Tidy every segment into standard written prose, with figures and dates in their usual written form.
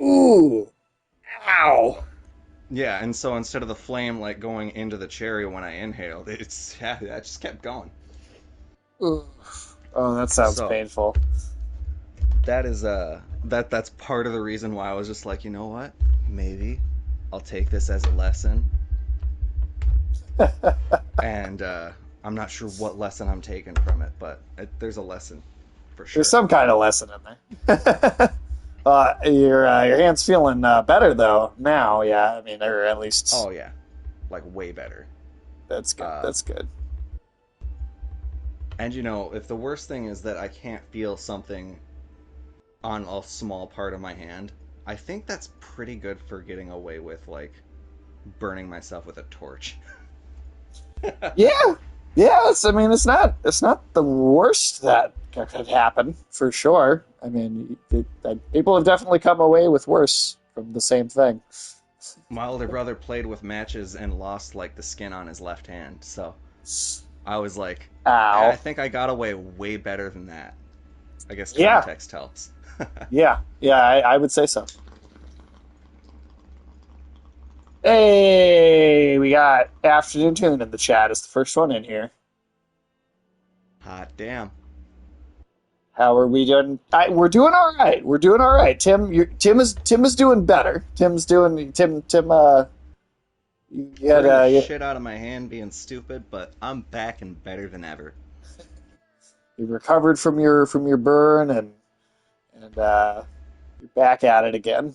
Ooh. Ow. Yeah, and so instead of the flame like going into the cherry when I inhaled, I just kept going. Ooh. Oh, that sounds So painful. that is that's part of the reason why I was just like, you know what? Maybe I'll take this as a lesson, and I'm not sure what lesson I'm taking from it, but there's a lesson for There's sure. some kind of lesson in there. Your hand's feeling better though now. Yeah, I mean, or at least Oh yeah, like way better. that's good. Uh, That's good. and you know, if the worst thing is that I can't feel something on a small part of my hand, I think that's pretty good for getting away with like burning myself with a torch. Yeah, yeah. I mean, it's not the worst that could happen for sure. I mean, people have definitely come away with worse from the same thing. My older brother played with matches and lost like the skin on his left hand, so I was like, I Ow. think I got away way better than that. I guess Yeah, context helps. yeah, yeah. I would say so. Hey, we got Afternoon Tune in the chat. It's the first one in here. Hot damn. How are we doing? We're doing all right. We're doing all right. Tim is doing better. Tim's doing Tim. You had Burning the shit out of my hand being stupid, but I'm back and better than ever. you recovered from your burn and you're back at it again.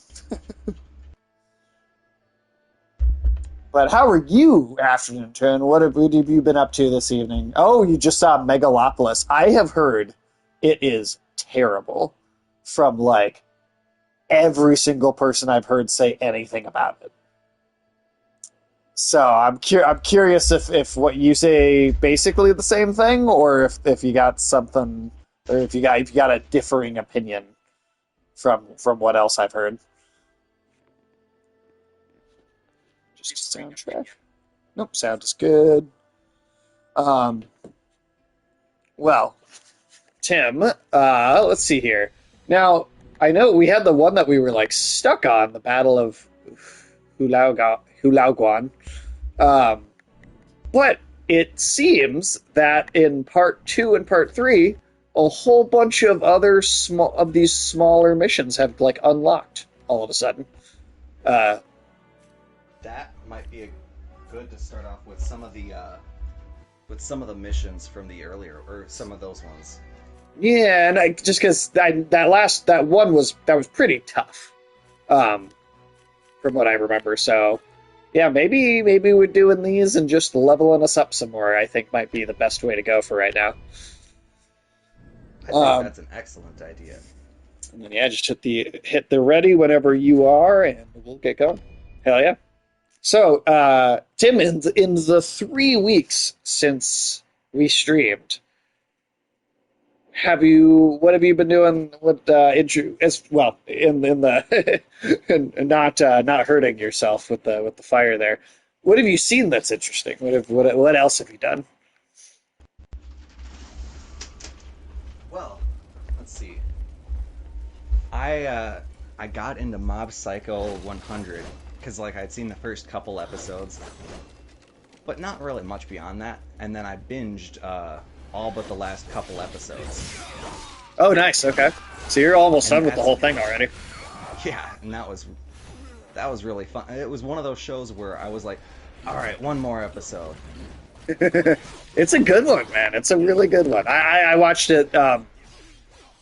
But how are you, Afternoon Turn? What have you been up to this evening? Oh, you just saw Megalopolis. I have heard it is terrible from like every single person I've heard say anything about it. So I'm curious if what you say basically the same thing, or if you got something, or if you got a differing opinion from what else I've heard. Just a soundtrack. Nope, sound is good. Um, well, Tim, let's see here. Now, I know we had the one that we were like stuck on, the Battle of Hulaguan. Um, but it seems that in part two and part three, a whole bunch of other small of these smaller missions have like unlocked all of a sudden. Uh, That might be good to start off with some of the missions from the earlier or some of those ones. yeah, and just because that one was pretty tough, um, from what I remember. So yeah, maybe we're doing these and just leveling us up some more. I think might be the best way to go for right now. I think Um, that's an excellent idea. and then yeah, just hit the ready whenever you are, and we'll get going. Hell yeah! So Tim, in the 3 weeks since we streamed, what have you been doing? What as well in the and not hurting yourself with the fire there? What have you seen that's interesting? What else have you done? Well, let's see. I got into Mob Psycho 100 because like I'd seen the first couple episodes, but not really much beyond that. And then I binged all but the last couple episodes, Oh, nice. Okay, so you're almost and done with the that's whole thing already. yeah, and that was really fun. It was one of those shows where I was like, all right, one more episode. It's a good one, man. It's a really good one. I watched it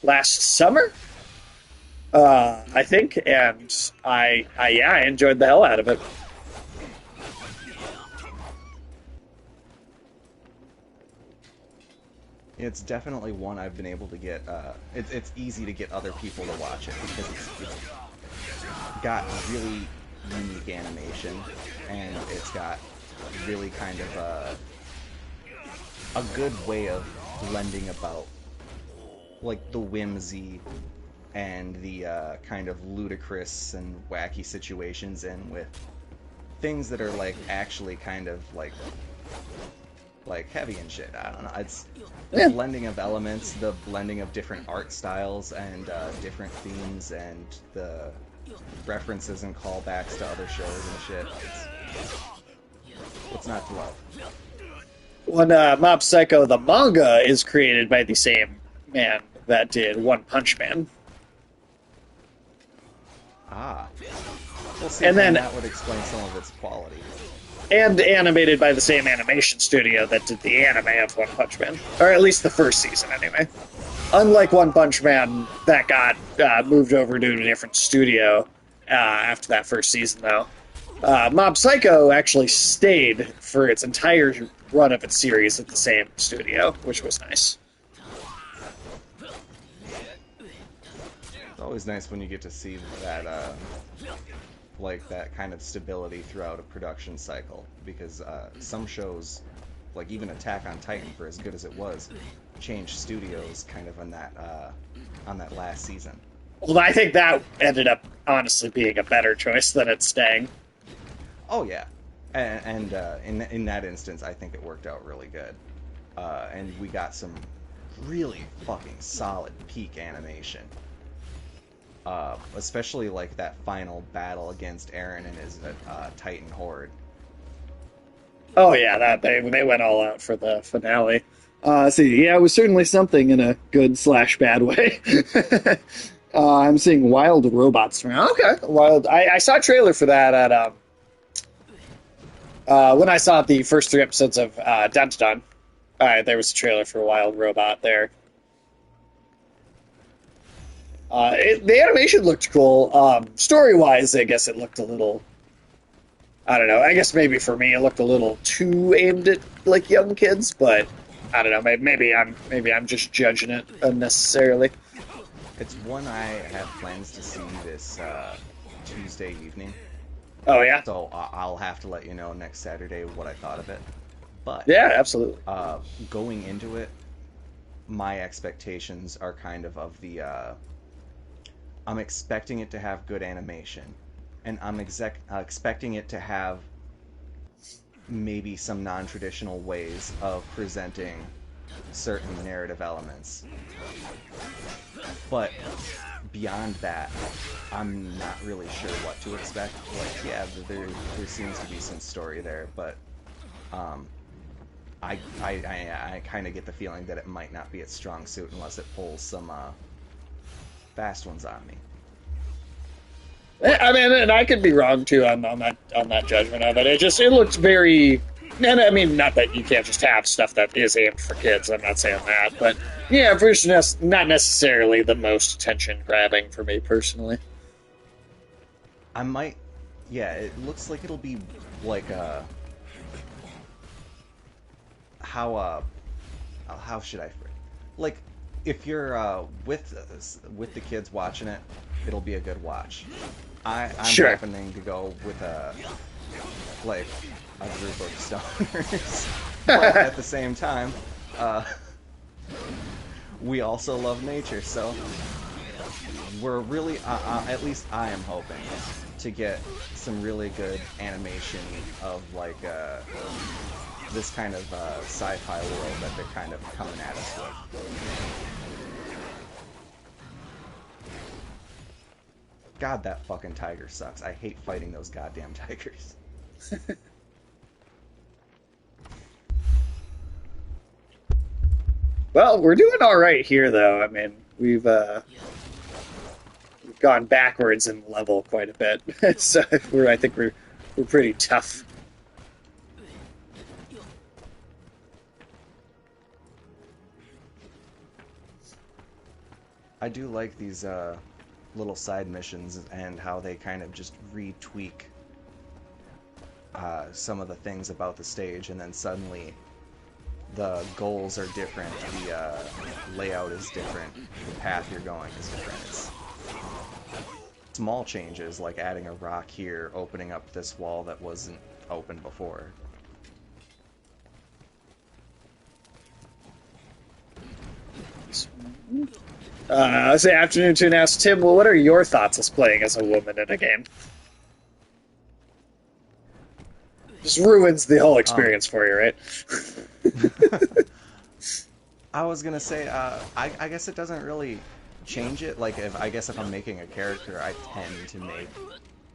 last summer, I think, and I enjoyed the hell out of it. It's definitely one I've been able to get. It's easy to get other people to watch it because it's got really unique animation and it's got really kind of a good way of blending about like the whimsy and the kind of ludicrous and wacky situations and with things that are like actually kind of like like heavy and shit. I don't know. It's the Yeah. blending of elements, the blending of different art styles and different themes, and the references and callbacks to other shows and shit. What's not to love? When Mob Psycho the manga is created by the same man that did One Punch Man, Ah, we'll see. and Then then that would explain some of its quality. and animated by the same animation studio that did the anime of One Punch Man, or at least the first season, anyway. Unlike One Punch Man, that got moved over to a different studio after that first season, though. Mob Psycho actually stayed for its entire run of its series at the same studio, which was nice. It's always nice when you get to see that, like that kind of stability throughout a production cycle, because some shows, like even Attack on Titan, for as good as it was, changed studios kind of on that last season. Well, I think that ended up honestly being a better choice than it staying. Oh yeah, and in that instance, I think it worked out really good, and we got some really fucking solid peak animation. Especially like that final battle against Eren and his Titan horde. Oh yeah, that they went all out for the finale. See, yeah, it was certainly something in a good / bad way. I'm seeing wild robots now. Okay, wild. I saw a trailer for that at when I saw the first 3 episodes of Dun. There was a trailer for Wild Robot there. The animation looked cool. Story-wise, I guess it looked a little. I don't know. I guess maybe for me, it looked a little too aimed at like young kids, but I don't know. Maybe I'm just judging it unnecessarily. It's one I have plans to see this Tuesday evening. Oh yeah. So I'll have to let you know next Saturday what I thought of it. But Yeah, absolutely. going into it, my expectations are kind of the. I'm expecting it to have good animation, and I'm expecting it to have maybe some non-traditional ways of presenting certain narrative elements. But beyond that, I'm not really sure what to expect. Like, yeah, there seems to be some story there, but I kind of get the feeling that it might not be its strong suit unless it pulls some fast ones on me. I mean, and I could be wrong too on that judgment of it. It looked very. And I mean, not that you can't just have stuff that is aimed for kids. I'm not saying that, but yeah, not necessarily the most attention grabbing for me personally. I might, yeah. It looks like it'll be like how should I phrase? Like if you're with the kids watching it, it'll be a good watch. I'm Sure. happening to go with a group of stoners, but at the same time, we also love nature, so we're really, at least I am hoping to get some really good animation of like this kind of sci-fi world that they're kind of coming at us with. God, that fucking tiger sucks. I hate fighting those goddamn tigers. Well, we're doing all right here, though. I mean, we've gone backwards in level quite a bit, so I think we're pretty tough. I do like these little side missions and how they kind of just retweak some of the things about the stage, and then suddenly the goals are different, the layout is different, the path you're going is different. It's small changes like adding a rock here, opening up this wall that wasn't open before. I say afternoon tune asks Tim, well, what are your thoughts as playing as a woman in a game? Just ruins the whole Um, experience for you, right? I was gonna say, I guess it doesn't really change it. Like, if I guess if I'm making a character, I tend to make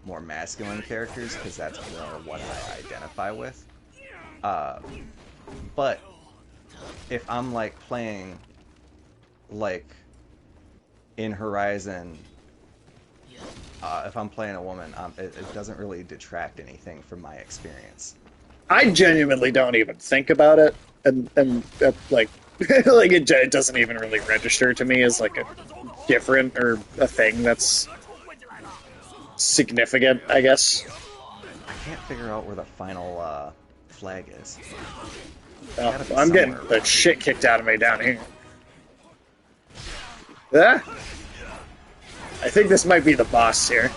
more masculine characters because that's more what I identify with. Uh, but if I'm like playing like in Horizon, if I'm playing a woman, it doesn't really detract anything from my experience. I genuinely don't even think about it, and like like it doesn't even really register to me as like a different or a thing that's significant, I guess. I can't figure out where the final flag is. It's Well, got to be I'm getting somewhere the around here. shit kicked out of me down here. Ah, I think this might be the boss here.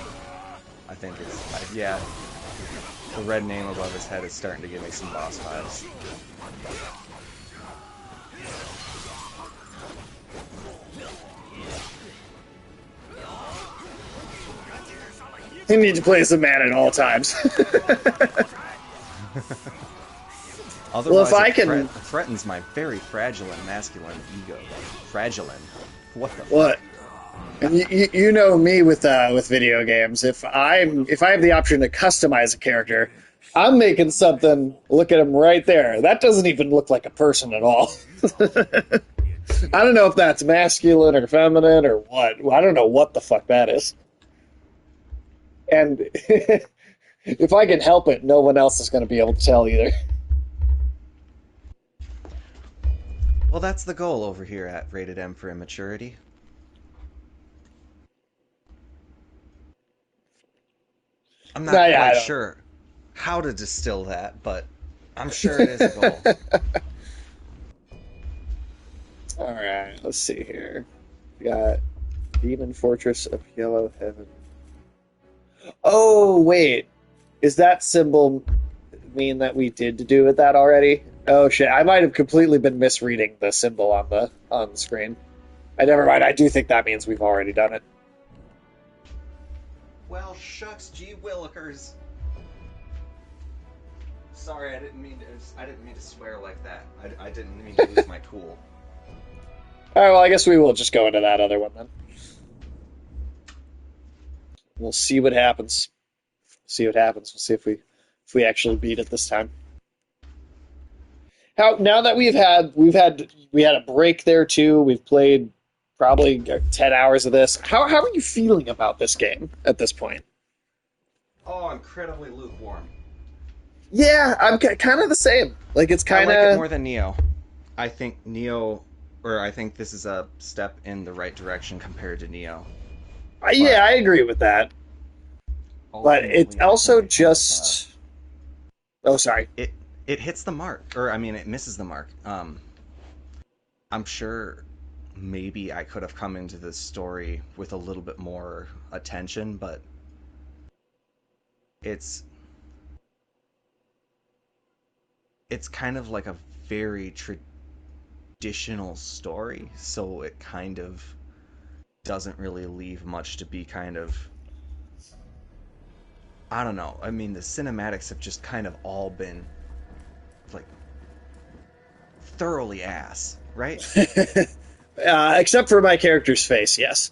I think yeah. The red name above his head is starting to give me some boss vibes. You need to play as a man at all times. Well, if Otherwise, I can, threatens my very fragile and masculine ego. Fragile. What the fuck? what? And you know me with video games. If I have the option to customize a character, I'm making something. Look at him right there. That doesn't even look like a person at all. I don't know if that's masculine or feminine or what. I don't know what the fuck that is. And if I can help it, no one else is going to be able to tell either. Well, that's the goal over here at Rated M for Immaturity. I'm No, not yeah, I quite don't. sure how to distill that, but I'm sure it is a goal. All right, let's see here. We got Demon Fortress of Yellow Heaven. Oh, wait. Is that symbol mean that we did do with that already? Oh shit! I might have completely been misreading the symbol on the screen. I never mind. I do think that means we've already done it. Well, shucks, gee willikers. Sorry, I didn't mean to swear like that. I didn't mean to lose my cool. All right. Well, I guess we will just go into that other one then. We'll see what happens. See what happens. We'll see if we actually beat it this time. How now that we had a break there too. We've played probably 10 hours of this. How are you feeling about this game at this point? Oh, incredibly lukewarm. Yeah, I'm kind of the same. Like it's I kind like it of more than Neo. I think this is a step in the right direction compared to Neo. yeah, But I agree with that. But it ultimately, I also think it kind of just oh sorry. it it hits the mark, or I mean, it misses the mark. I'm sure maybe I could have come into this story with a little bit more attention, but it's it's kind of like a very traditional story, so it kind of doesn't really leave much to be kind of, I don't know. I mean, the cinematics have just kind of all been like thoroughly ass, right? Except for my character's face, yes.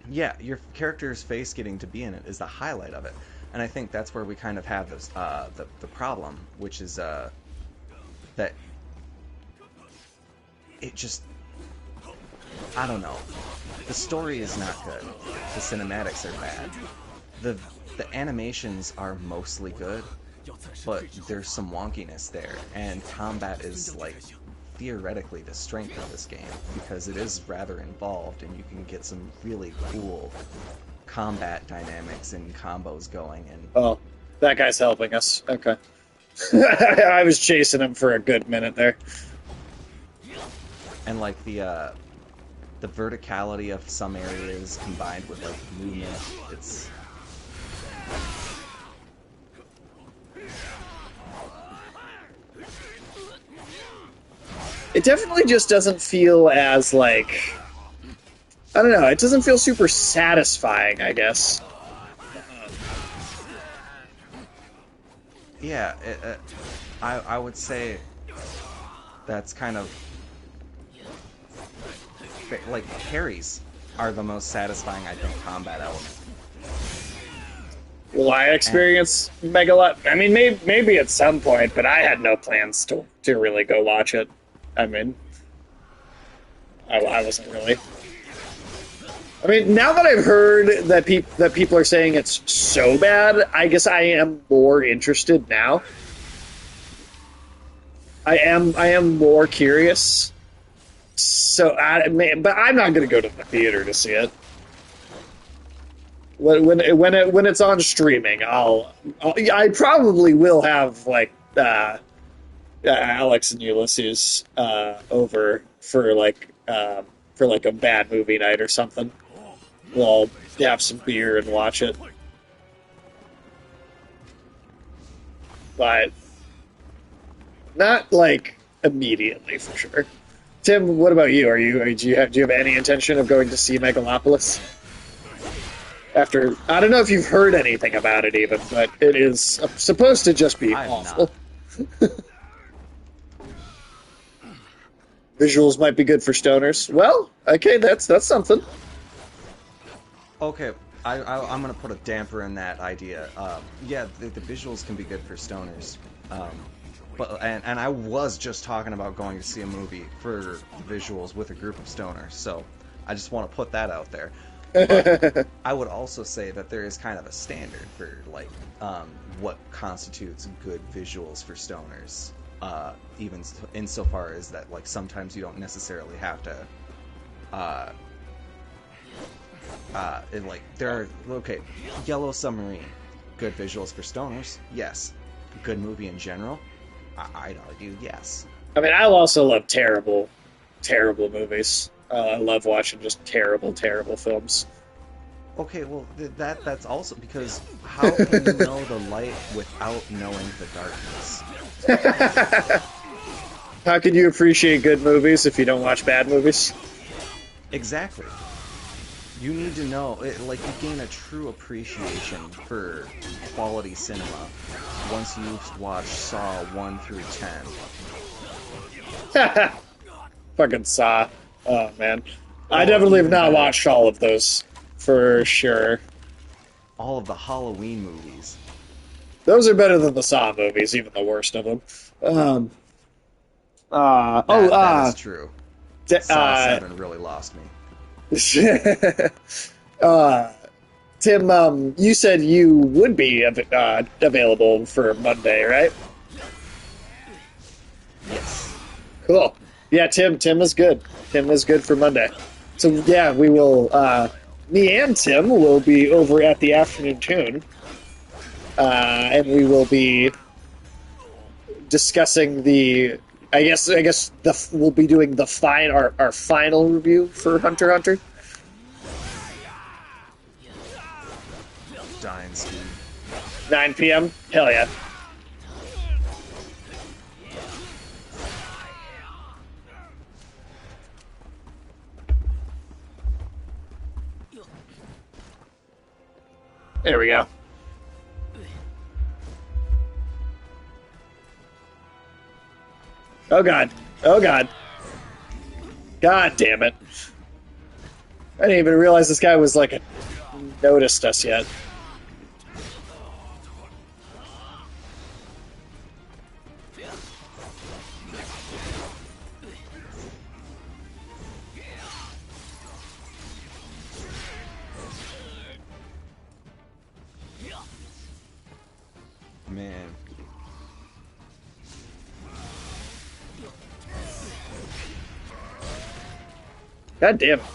Yeah, your character's face getting to be in it is the highlight of it, and I think that's where we kind of have this the problem, which is that it just, I don't know. The story is not good. The cinematics are bad. The the animations are mostly good, but there's some wonkiness there, and combat is like theoretically the strength of this game because it is rather involved and you can get some really cool combat dynamics and combos going, and Oh, that guy's helping us. Okay. I was chasing him for a good minute there. like the verticality of some areas combined with like movement, it's It definitely just doesn't feel as like I don't know. It doesn't feel super satisfying. I guess. yeah, I would say that's kind of like parries are the most satisfying, I think, combat element. Will I And experience Megalot? I mean, maybe at some point, but I had no plans to really go watch it. I mean, I wasn't really. I mean, now that I've heard that people are saying it's so bad, I guess I am more interested now. I am more curious. So, but I'm not going to go to the theater to see it. When it's on streaming, I probably will have like Alex and Ulysses over for like a bad movie night or something. We'll have some beer and watch it. But not like immediately for sure. Tim, what about you? Do you have any intention of going to see Megalopolis? After I don't know if you've heard anything about it even, but it is supposed to just be I have awful. not. Visuals might be good for stoners. Well, okay, that's something. Okay, I'm gonna put a damper in that idea. Yeah, the visuals can be good for stoners. And I was just talking about going to see a movie for visuals with a group of stoners, so I just want to put that out there. But I would also say that there is kind of a standard for like what constitutes good visuals for stoners. Even insofar as that, like sometimes you don't necessarily have to. There are Yellow Submarine, good visuals for stoners. Yes, good movie in general. I'd argue yes. I mean, I also love terrible, terrible movies. I love watching just terrible, terrible films. Okay, well that's also because how can you know the light without knowing the darkness? How can you appreciate good movies if you don't watch bad movies? Exactly. You need to know, like, you gain a true appreciation for quality cinema once you've watched Saw 1 through 10. Fucking Saw. Oh, man. I Oh, definitely have even not better, watched all of those, for sure. all of the Halloween movies. Those are better than the Saw movies, even the worst of them. That is true. Saw 7 really lost me. Tim, you said you would be available for Monday, right? Yes. Cool. Yeah, Tim is good. Tim is good for Monday. So yeah, we will. Me and Tim will be over at the Afternoon Tune, and we will be discussing the. I guess we'll be doing our final review for Hunter x Hunter. Dynasty. 9 p.m. Hell yeah. There we go. Oh god. Oh god. God damn it. I didn't even realize this guy was like noticed us yet. Man. God damn it.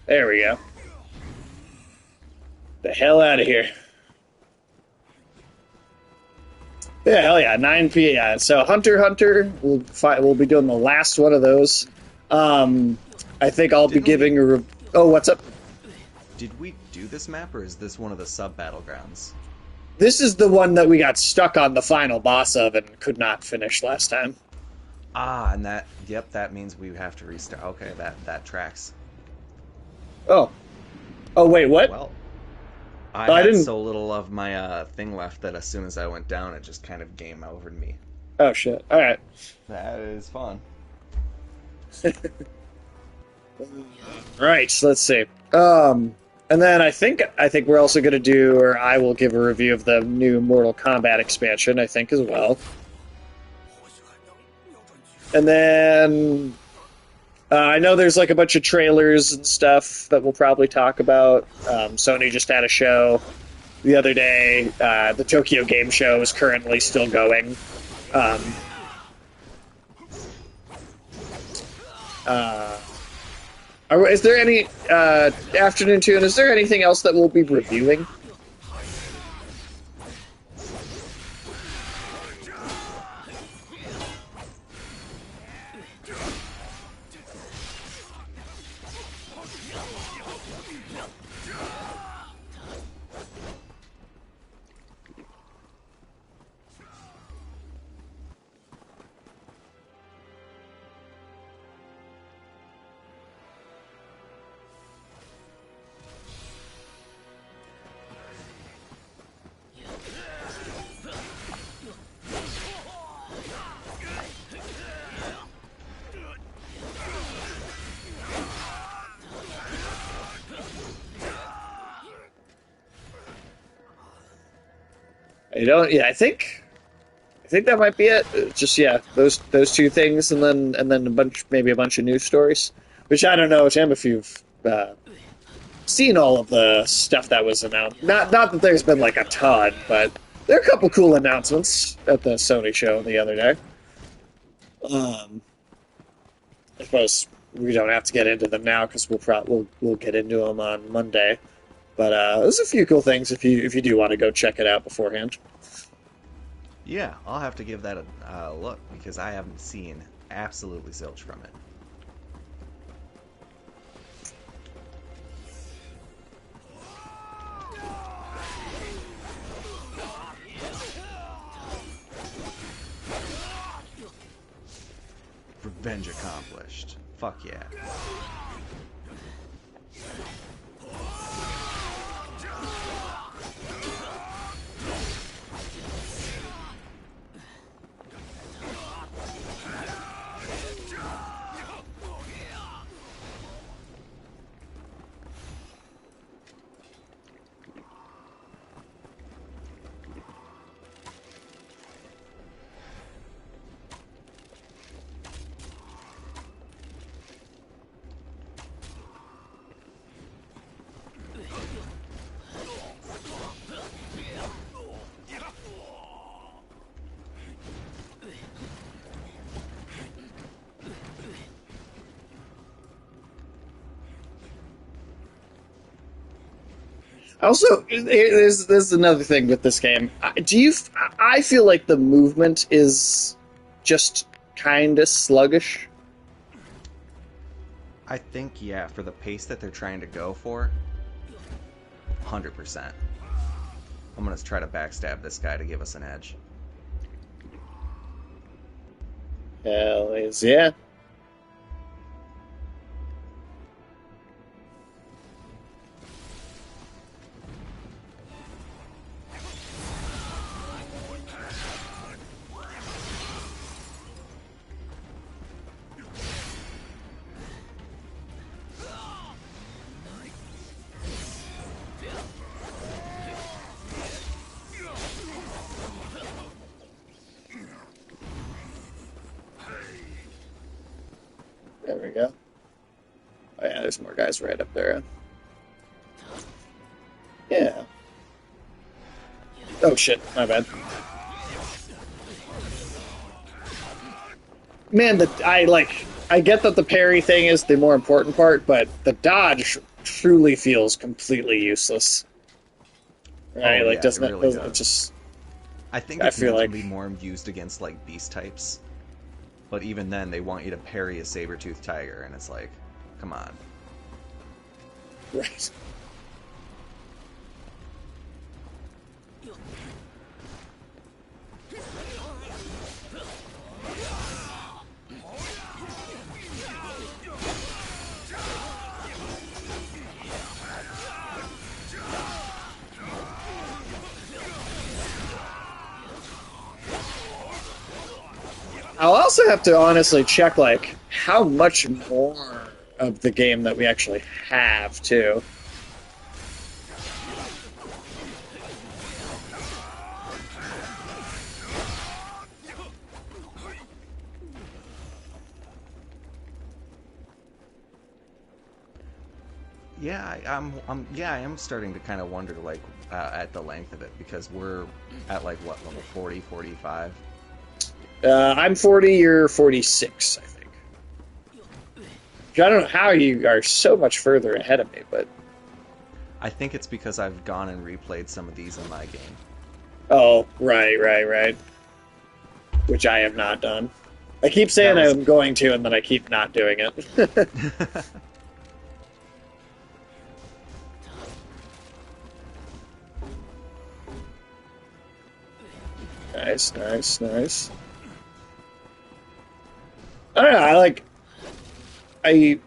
There we go. The hell out of here. Yeah, hell yeah, 9 p.m. Yeah, so Hunter x Hunter, we'll be doing the last one of those. I think I'll be giving a... Oh, what's up? Did we do this map, or is this one of the sub-battlegrounds? This is the one that we got stuck on the final boss of and could not finish last time. Ah, and that means we have to restart. Okay, that tracks. Oh. Oh, wait, what? Well, I Oh, I had didn't. so little of my thing left that as soon as I went down, it just kind of game overed me. Oh, shit. All right. That is fun. Right, so let's see. And then I think we're also going to do, or I will give a review of the new Mortal Kombat expansion, I think, as well. And then I know there's like a bunch of trailers and stuff that we'll probably talk about. Sony just had a show the other day. The Tokyo Game Show is currently still going. Um, is there any afternoon tune? Is there anything else that we'll be reviewing? I don't. Yeah, I think that might be it. Just yeah, those two things, and then maybe a bunch of news stories. Which I don't know, Tim, if you've seen all of the stuff that was announced. Not that there's been like a ton, but there are a couple cool announcements at the Sony show the other day. I suppose we don't have to get into them now because we'll get into them on Monday. But there's a few cool things if you do want to go check it out beforehand. Yeah, I'll have to give that a look because I haven't seen absolutely zilch from it. Revenge accomplished. Fuck yeah. Also, there's another thing with this game. I feel like the movement is just kind of sluggish. I think, yeah, for the pace that they're trying to go for, 100%. I'm going to try to backstab this guy to give us an edge. Hell is yeah. There we go. Oh yeah, there's more guys right up there. Yeah. Oh shit, my bad. Man, I get that the parry thing is the more important part, but the dodge truly feels completely useless. Right? Oh, Like, yeah, doesn't it it? really Doesn't it does. just? I think I it's feel meant like to be more used against, like, beast types. But even then, they want you to parry a saber-toothed tiger, and it's like, come on. right. I'll also have to honestly check like how much more of the game that we actually have too. Yeah, I am starting to kind of wonder, like, at the length of it, because we're at, like, what, level 40, 45? I'm 40, you're 46, I think. I don't know how you are so much further ahead of me, but I think it's because I've gone and replayed some of these in my game. oh, right. Which I have not done. I keep That saying was... I'm going to, and then I keep not doing it. Nice. I don't know, I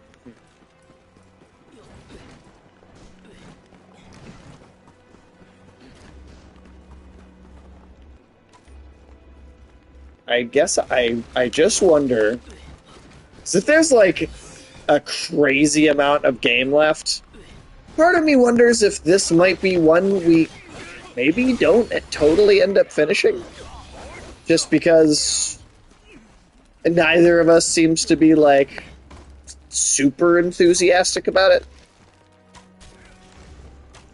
I guess I just wonder if there's like a crazy amount of game left. Part of me wonders if this might be one we maybe don't totally end up finishing, just because neither of us seems to be like super enthusiastic about it.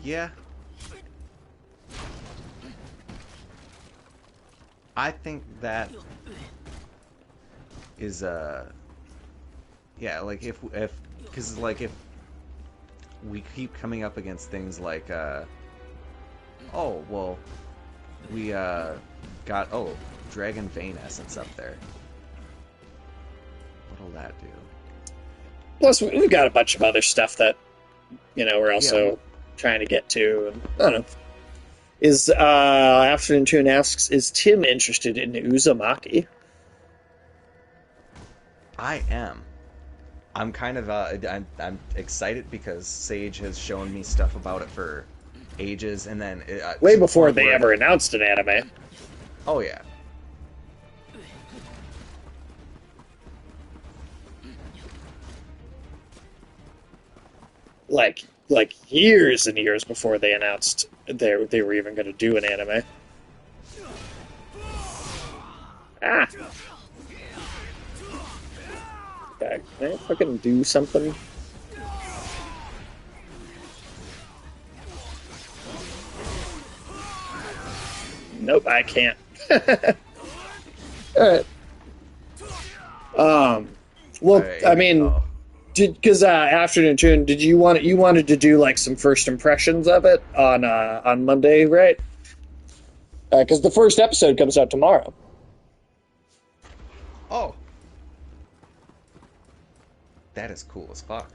Yeah. I think that is, yeah, like, because, like, if we keep coming up against things like, oh, well, we, got, oh, Dragon Vein Essence up there. What'll that do? Plus, we've got a bunch of other stuff that, we're also Yeah, trying to get to. And, I don't know. Afternoon Tune asks, is Tim interested in Uzumaki? I am. I'm kind of, I'm excited because Sage has shown me stuff about it for ages, and then Way to the before point they where, ever announced an anime. oh yeah, Like years and years before they announced they were even going to do an anime. Ah. Okay, can I fucking do something? Nope, I can't. Alright. Well, I mean, oh, because Afternoon Tune, did you wanted to do like some first impressions of it on Monday, right? Because the first episode comes out tomorrow. oh, that is cool as fuck.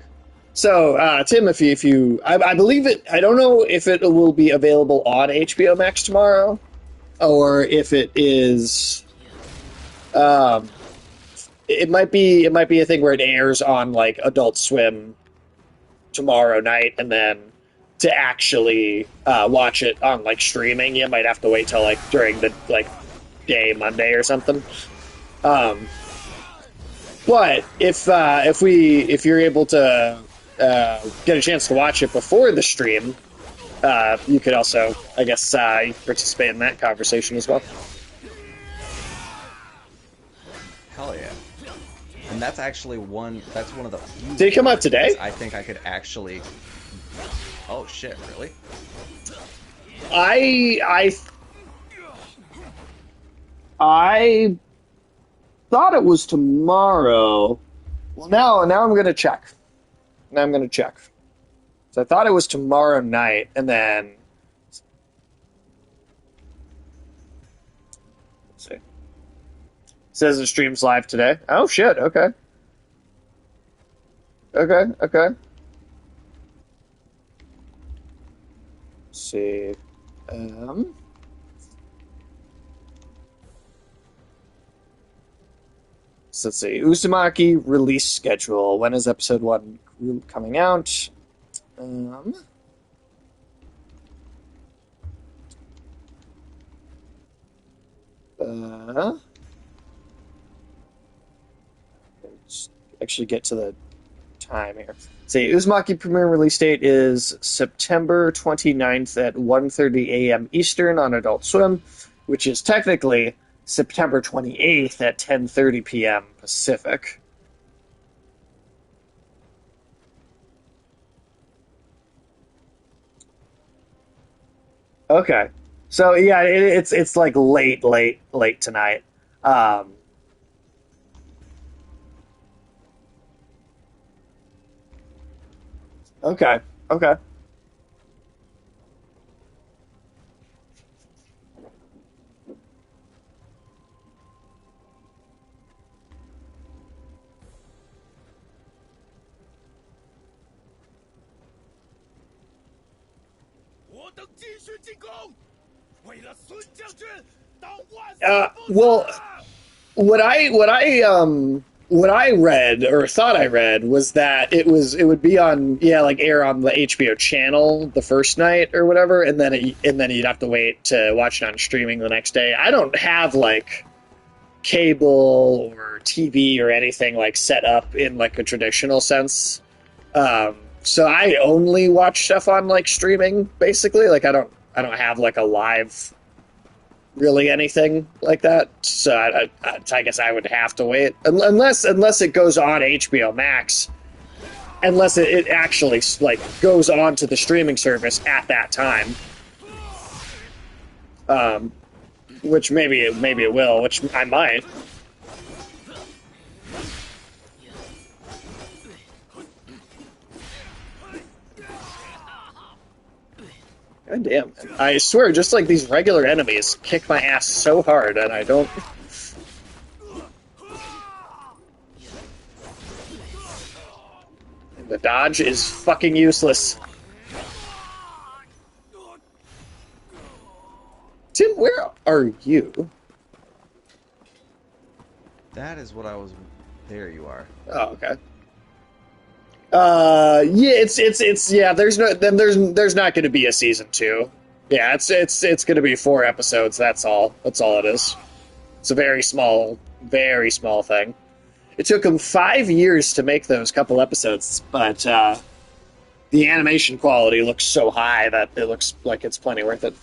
So, Tim, I believe it. I don't know if it will be available on HBO Max tomorrow, or if it is. Um, it might be a thing where it airs on like Adult Swim tomorrow night, and then to actually watch it on like streaming, you might have to wait till like during the like day Monday or something. Um, but if you're able to get a chance to watch it before the stream, you could also, I guess, participate in that conversation as well. Hell yeah. And that's actually that's one of the few Did it come out today? I think I could actually... Oh shit, really? I thought it was tomorrow. Well, now I'm gonna check. Now I'm gonna check. So I thought it was tomorrow night, and then let's see. It says it streams live today. Oh shit! Okay. Let's see. So let's see. Uzumaki release schedule. When is episode 1 coming out? Um, uh, actually get to the time here. See, Uzumaki premiere release date is September 29th at 1:30 a.m. Eastern on Adult Swim, which is technically September 28th at 10:30 p.m. Pacific. Okay. So yeah, it's like late tonight. Um, okay. Okay. Well, what I read or thought I read was that it would be on, yeah, like air on the HBO channel the first night or whatever, and then you'd have to wait to watch it on streaming the next day. I don't have like cable or TV or anything like set up in like a traditional sense. So I only watch stuff on like streaming basically. Like I don't have like a live really anything like that. So I guess I would have to wait unless it goes on HBO Max, unless it actually like goes on to the streaming service at that time. Um, which maybe it will, which I might. God damn. I swear, just like these regular enemies kick my ass so hard, and I don't. The dodge is fucking useless. Tim, where are you? That is what I was. There you are. Oh, okay. Yeah, it's yeah. There's not going to be a season 2. Yeah, it's going to be 4 episodes. That's all. That's all it is. It's a very small thing. It took them 5 years to make those couple episodes, but the animation quality looks so high that it looks like it's plenty worth it.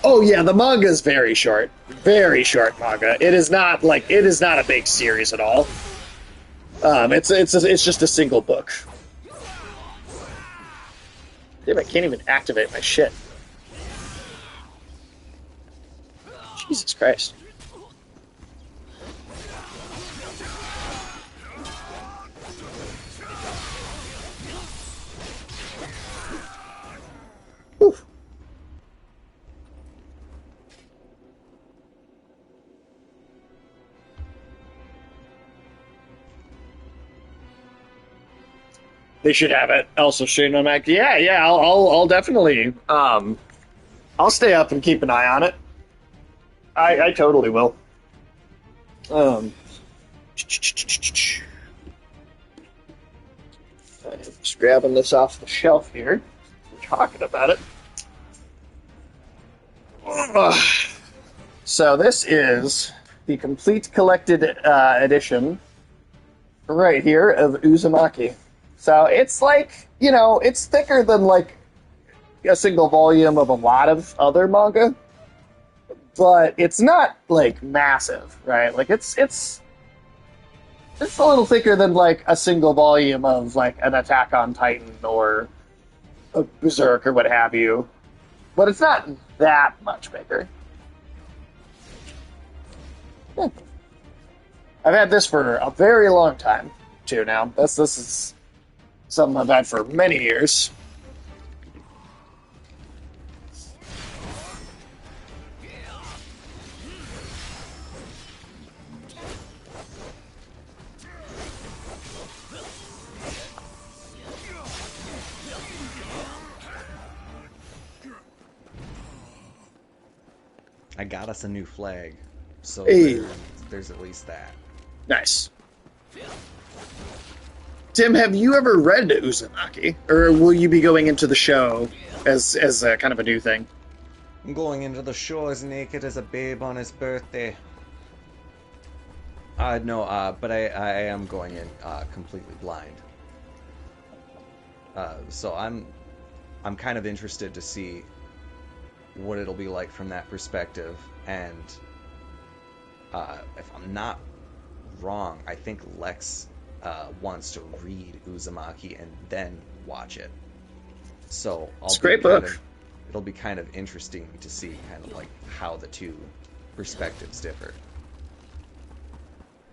Oh yeah, the manga is very short manga. It is not a big series at all. It's just a single book. Damn, I can't even activate my shit. Jesus Christ. Whew. They should have it also streamed on Mac. Yeah, I'll definitely I'll stay up and keep an eye on it. I totally will. Just grabbing this off the shelf here. We're talking about it. So this is the complete collected edition right here of Uzumaki. So it's like, it's thicker than like a single volume of a lot of other manga, but it's not like massive, right? Like it's a little thicker than like a single volume of like an Attack on Titan or a Berserk or what have you, but it's not that much bigger. Yeah. I've had this for a very long time too now. This is something I've had for many years. I got us a new flag, so Hey. there's at least that. Nice. Tim, have you ever read Uzumaki, or will you be going into the show as a kind of a new thing? I'm going into the shores naked as a babe on his birthday. No, but I am going in completely blind. So I'm kind of interested to see what it'll be like from that perspective. And if I'm not wrong, I think Lex wants to read Uzumaki and then watch it. So it's a great book. It'll be kind of interesting to see kind of like how the two perspectives differ.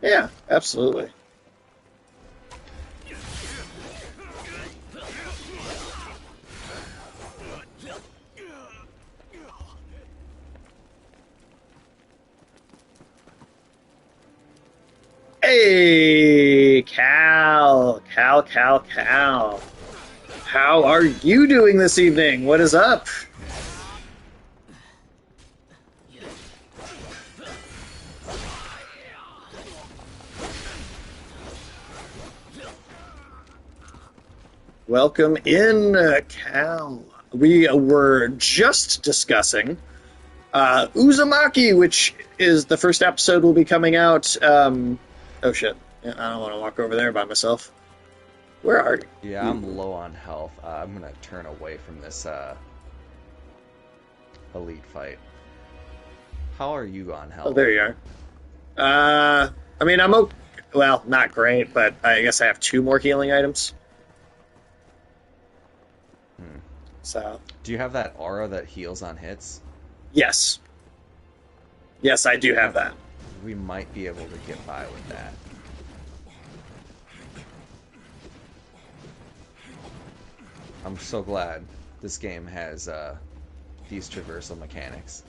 Yeah, absolutely. Hey, Cal. How are you doing this evening? What is up? Welcome in, Cal. We were just discussing Uzumaki, which is the first episode will be coming out. Oh shit! I don't want to walk over there by myself. Where are you? Yeah, I'm low on health. I'm gonna turn away from this elite fight. How are you on health? Oh, there you are. I mean, I'm okay. Well, not great, but I guess I have 2 more healing items. So. Do you have that aura that heals on hits? Yes. Yes, I do have that. We might be able to get by with that. I'm so glad this game has these traversal mechanics.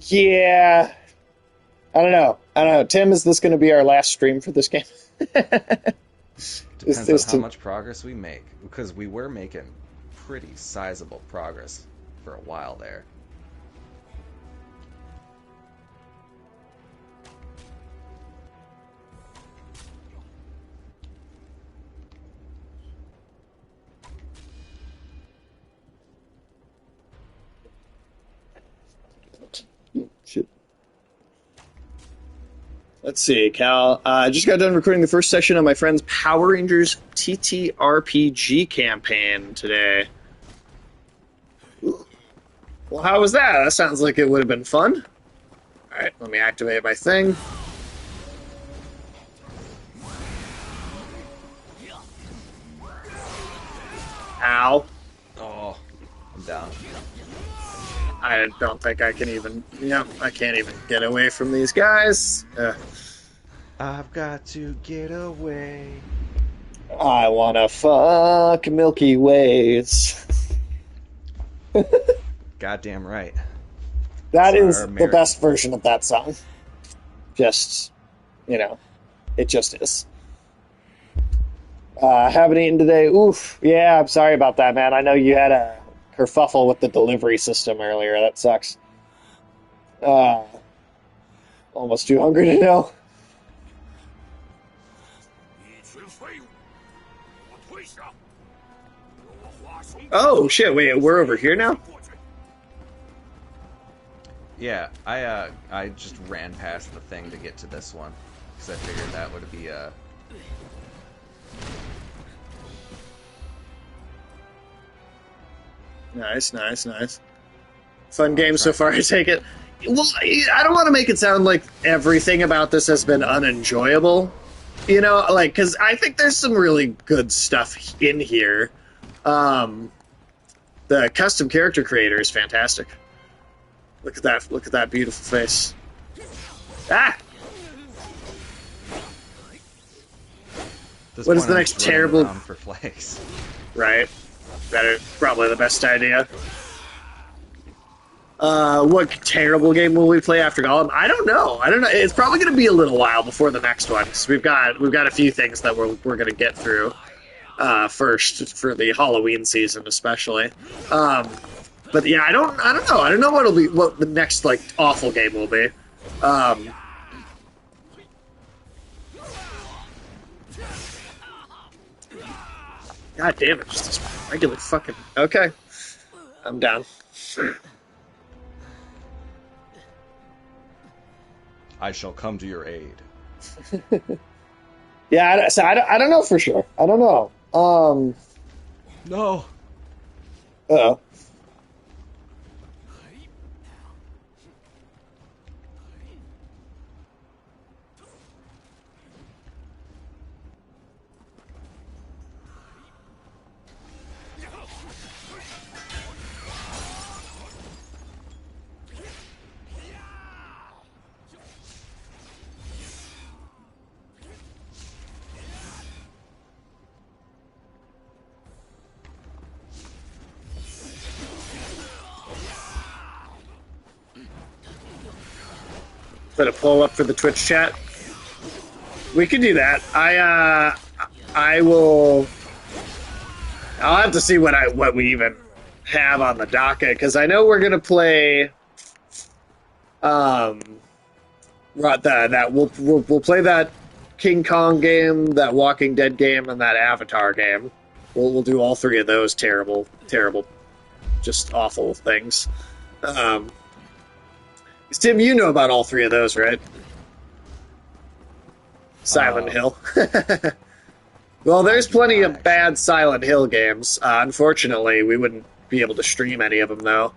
Yeah. I don't know. Tim, is this going to be our last stream for this game? Depends on how much progress we make, because we were making pretty sizable progress for a while there. Shit. Let's see, Cal. I just got done recording the first session of my friend's Power Rangers TTRPG campaign today. Ooh. Well, how was that? That sounds like it would have been fun. Alright, let me activate my thing. Ow. Oh, I'm down. I don't think I can even... Yep, I can't even get away from these guys. I've got to get away. I wanna fuck Milky Ways. Goddamn right. That is the best version of that song. Just, it just is. Haven't eaten today. Oof. Yeah, I'm sorry about that, man. I know you had a kerfuffle with the delivery system earlier. That sucks. Almost too hungry to know. Oh, shit. Wait, we're over here now? Yeah, I just ran past the thing to get to this one, because I figured that would be Nice. Fun game so far, I take it. Well, I don't want to make it sound like everything about this has been unenjoyable. Because I think there's some really good stuff in here. The custom character creator is fantastic. Look at that beautiful face. Ah! What is the next terrible... for flags. Right. That is probably the best idea. What terrible game will we play after Gollum? I don't know. It's probably going to be a little while before the next one, because we've got a few things that we're going to get through first for the Halloween season, especially. But yeah, I don't know. I don't know what the next awful game will be. God damn it, just this regular fucking... Okay. I'm down. I shall come to your aid. Yeah, so I don't know for sure. I don't know. No. Uh-oh. Put a poll up for the Twitch chat. We could do that. I will. I'll have to see what we even have on the docket, because I know we're gonna play. We'll play that King Kong game, that Walking Dead game, and that Avatar game. We'll do all three of those terrible, just awful things. Tim, you know about all three of those, right? Silent Hill. Well, there's plenty of bad Silent Hill games. Unfortunately, we wouldn't be able to stream any of them, though.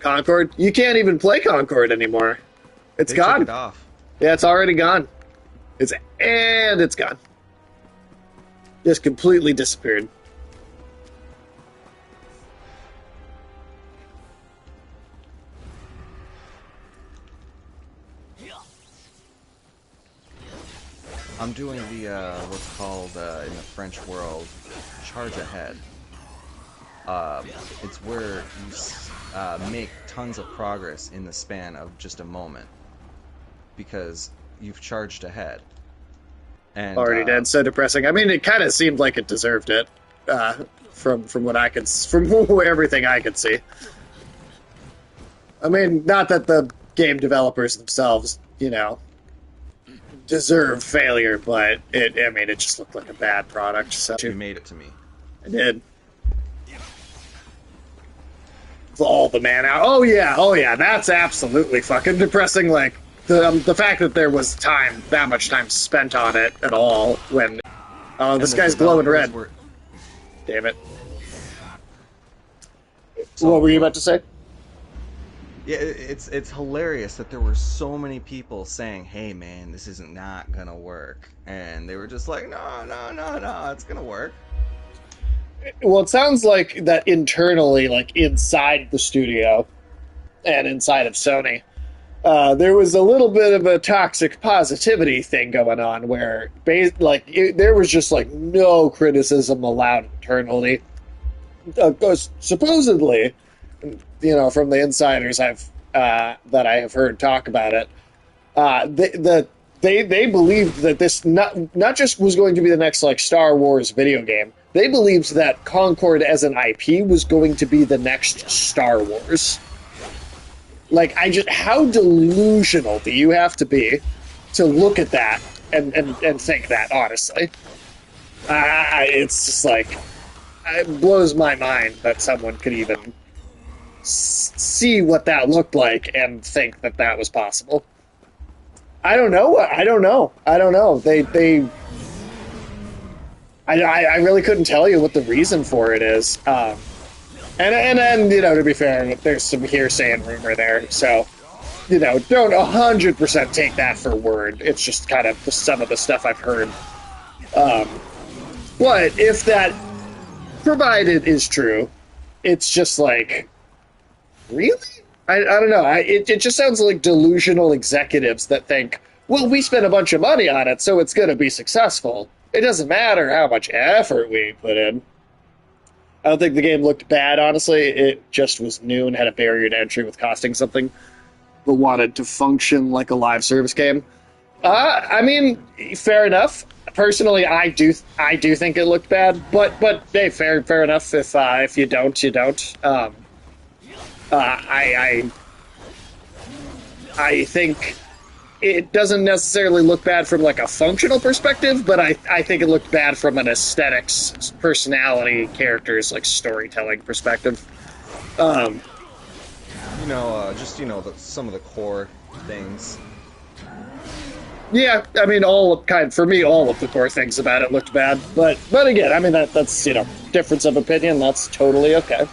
Concord? You can't even play Concord anymore. It's gone. Took it off. Yeah, it's already gone. It's gone. Just completely disappeared. I'm doing the what's called in the French world charge ahead. It's where you make tons of progress in the span of just a moment because you've charged ahead. And already dead. So depressing. I mean, it kind of seemed like it deserved it from what I could, from everything I could see. I mean, not that the game developers themselves, deserve failure, but it just looked like a bad product. So you made it to me. I did. All the man out. Oh yeah, that's absolutely fucking depressing. Like the fact that there was that much time spent on it at all when this guy's glowing red. Damn it. So, what were you about to say? Yeah, it's hilarious that there were so many people saying, "Hey, man, this isn't not gonna work," and they were just like, "No, it's gonna work." Well, it sounds like that internally, like inside the studio and inside of Sony, there was a little bit of a toxic positivity thing going on where, there was just like no criticism allowed internally. Supposedly, from the insiders that I have heard talk about it, they believed that this not just was going to be the next like Star Wars video game. They believed that Concord as an IP was going to be the next Star Wars. Like, how delusional do you have to be to look at that and think that, honestly? It's just like, it blows my mind that someone could even see what that looked like and think that that was possible. I don't know. I really couldn't tell you what the reason for it is. And to be fair, there's some hearsay and rumor there, so, don't 100% take that for word. It's just kind of some of the stuff I've heard. But if that provided is true, it's just like, really? I don't know. It just sounds like delusional executives that think, well, we spent a bunch of money on it, so it's going to be successful. It doesn't matter how much effort we put in. I don't think the game looked bad, honestly. It just was new and had a barrier to entry with costing something, but wanted to function like a live service game. I mean, fair enough. Personally, I do think it looked bad, but hey, fair enough. If you don't, you don't. I think it doesn't necessarily look bad from like a functional perspective, but I think it looked bad from an aesthetics, personality, characters, like storytelling perspective. Um, just some of the core things. yeah, I mean, for me, all of the core things about it looked bad, but again, I mean that's difference of opinion. That's totally okay.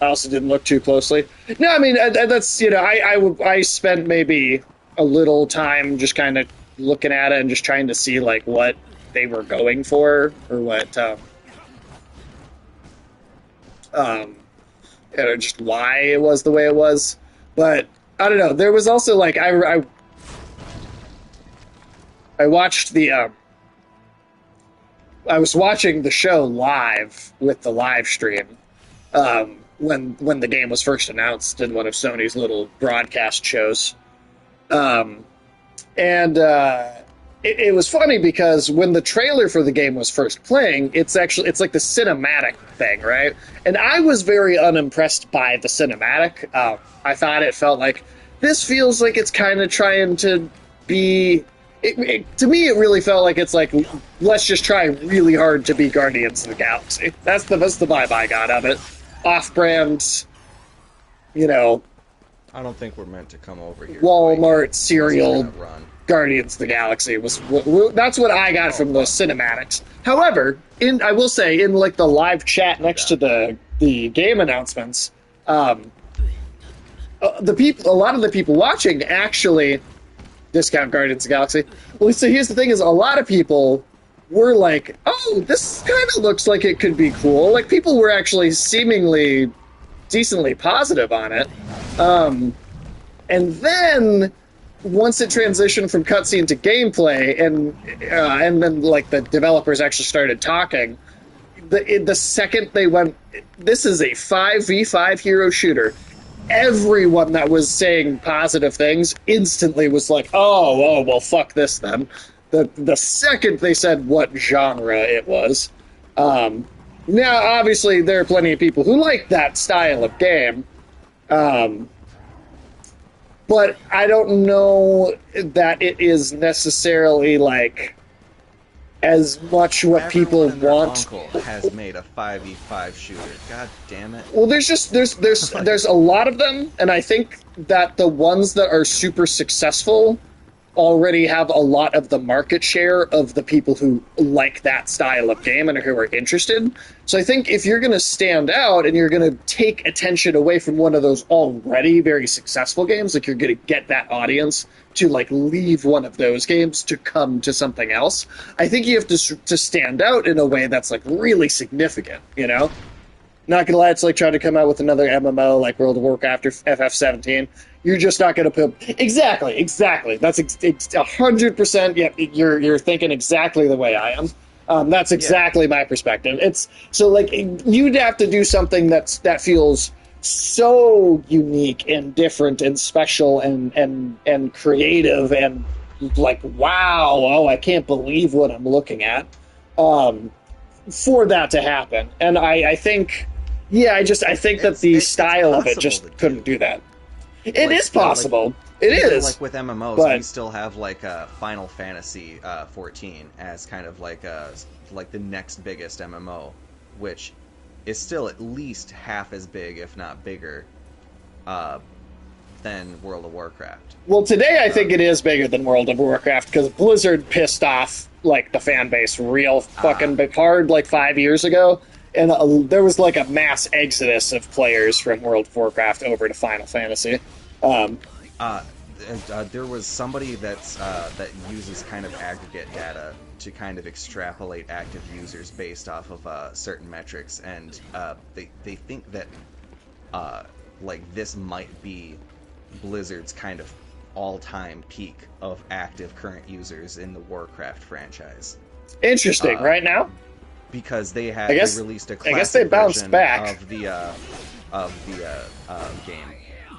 I also didn't look too closely. No, I mean that's I spent maybe a little time just kind of looking at it and just trying to see like what they were going for or what um just why it was the way it was. But I don't know. There was also like I watched I was watching the show live with the live stream. When the game was first announced in one of Sony's little broadcast shows. And it was funny because when the trailer for the game was first playing, it's like the cinematic thing, right? And I was very unimpressed by the cinematic. I thought it felt like this feels like it's kind of trying to be. To me, it really felt like it's like, let's just try really hard to be Guardians of the Galaxy. That's the vibe I got of it. Off-brand, I don't think we're meant to come over here. Walmart cereal Guardians of the Galaxy that's what I got from the cinematics. However, I will say in like the live chat next to the game announcements, a lot of the people watching actually discount Guardians of the Galaxy. Well, so here's the thing: is a lot of people were like, "Oh, this kind of looks like it could be cool." Like people were actually seemingly decently positive on it. And then once it transitioned from cutscene to gameplay, and then like the developers actually started talking, the second they went, this is a 5v5 hero shooter. Everyone that was saying positive things instantly was like, oh, well, fuck this then. The second they said what genre it was. Now, obviously, there are plenty of people who like that style of game. But I don't know that it is necessarily like as much what Everyone people want. Uncle has made a 5v5 shooter. God damn it. Well, there's a lot of them, and I think that the ones that are super successful already have a lot of the market share of the people who like that style of game and who are interested. So I think if you're going to stand out and you're going to take attention away from one of those already very successful games, like you're going to get that audience to like leave one of those games to come to something else, I think you have to stand out in a way that's like really significant, Not gonna lie, it's like trying to come out with another MMO like World of Warcraft or FF17. You're just not gonna put exactly. That's 100%. Yeah, you're thinking exactly the way I am. That's exactly my perspective. It's so like you'd have to do something that feels so unique and different and special and creative and like wow, oh, I can't believe what I'm looking at. For that to happen, and I think. Yeah, I think that the style of it just couldn't do that. It is possible. It is. Like with MMOs, we still have like Final Fantasy 14 as kind of like the next biggest MMO, which is still at least half as big, if not bigger, than World of Warcraft. Well, today I think it is bigger than World of Warcraft because Blizzard pissed off like the fan base real fucking hard like 5 years ago. And there was like a mass exodus of players from World of Warcraft over to Final Fantasy. There was somebody that uses kind of aggregate data to kind of extrapolate active users based off of certain metrics, and they think that like this might be Blizzard's kind of all-time peak of active current users in the Warcraft franchise. Interesting. Right now. Because they released a classic they bounced back of the game.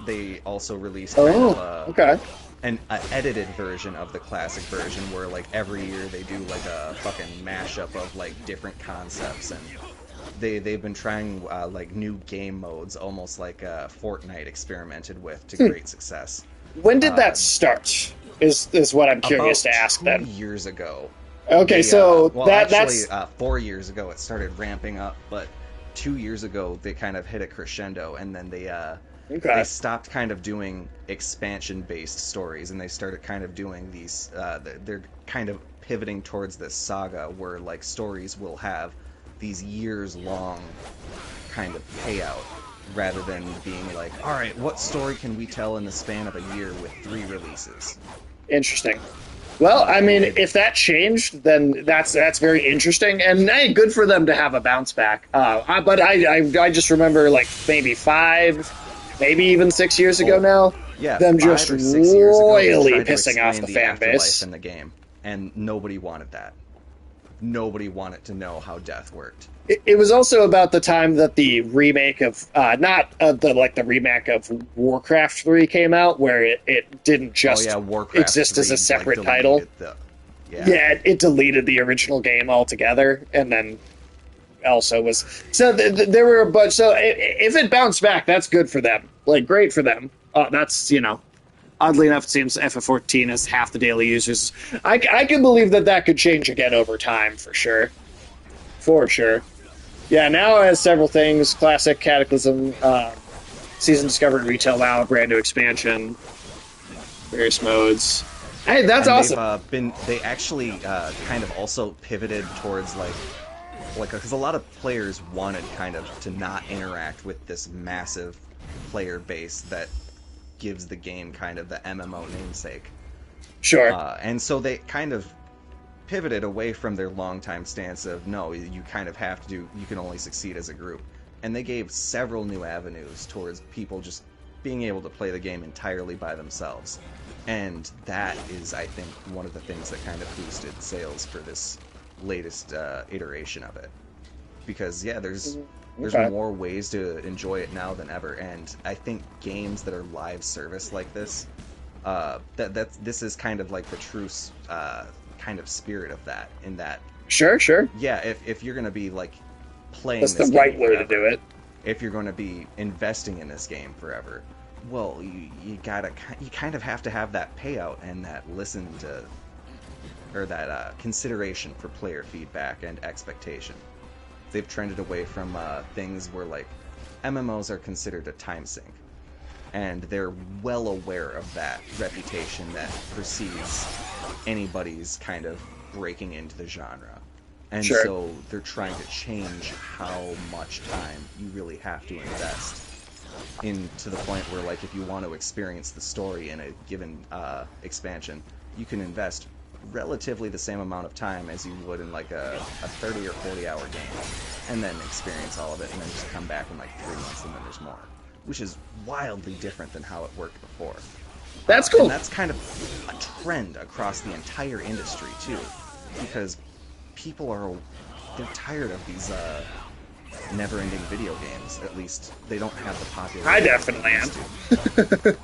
They also released an edited version of the classic version where like every year they do like a fucking mashup of like different concepts, and they've been trying like new game modes, almost like Fortnite experimented with to great success. When did that Uh, start? Is what I'm curious about to ask two then. years ago, Okay, so well, actually, that's 4 years ago it started ramping up, but 2 years ago they kind of hit a crescendo, and then they okay. stopped kind of doing expansion-based stories, and they started kind of doing these. They're kind of pivoting towards this saga where like stories will have these years-long kind of payout, rather than being like, all right, what story can we tell in the span of a year with 3 releases? Interesting. Well, I And mean, it if that changed, then that's very interesting, and hey, good for them to have a bounce back. But I just remember like maybe 5, maybe even 6 years ago oh now, yeah, them just 5 or 6 years ago they royally tried to pissing off explain the the fan afterlife base. in the game, and nobody wanted that. Nobody wanted to know how death worked. It was also about the time that the remake of not the like the remake of Warcraft 3 came out, where it didn't Oh just yeah, Warcraft exist as a 3 like separate title. deleted the yeah. Yeah, it deleted the original game altogether, and then also was so there were a bunch. So if it bounced back, that's good for them. Like great for them. That's oddly enough, it seems FF14 has half the daily users. I can believe that could change again over time for sure, for sure. Yeah, now it has several things: classic, Cataclysm, season discovered, retail, WoW, brand new expansion, various modes. Hey, that's And awesome. they actually kind of also pivoted towards like because a lot of players wanted kind of to not interact with this massive player base that gives the game kind of the MMO namesake. Sure. And so they kind of pivoted away from their longtime stance of no, you kind of have to do, you can only succeed as a group. And they gave several new avenues towards people just being able to play the game entirely by themselves. And that is, I think, one of the things that kind of boosted sales for this latest iteration of it. Because yeah, there's Okay. more ways to enjoy it now than ever, and I think games that are live service like this, this is kind of like the true kind of spirit of that. In that, Sure, sure. yeah, if you're gonna be like playing That's the this right game way to do forever, it. if you're going to be investing in this game forever, well, you kind of have to have that payout and that listen to or that consideration for player feedback and expectation. They've trended away from things where like MMOs are considered a time sink, and they're well aware of that reputation that precedes anybody's kind of breaking into the genre. And Sure. so they're trying to change how much time you really have to invest in, to the point where like if you want to experience the story in a given expansion, you can invest relatively the same amount of time as you would in like a 30 or 40 hour game, and then experience all of it, and then just come back in like 3 months and then there's more, which is wildly different than how it worked before. That's And cool. that's kind of a trend across the entire industry too, because people they're tired of these never-ending video games. At least they don't have the I popularity that definitely they am. used to.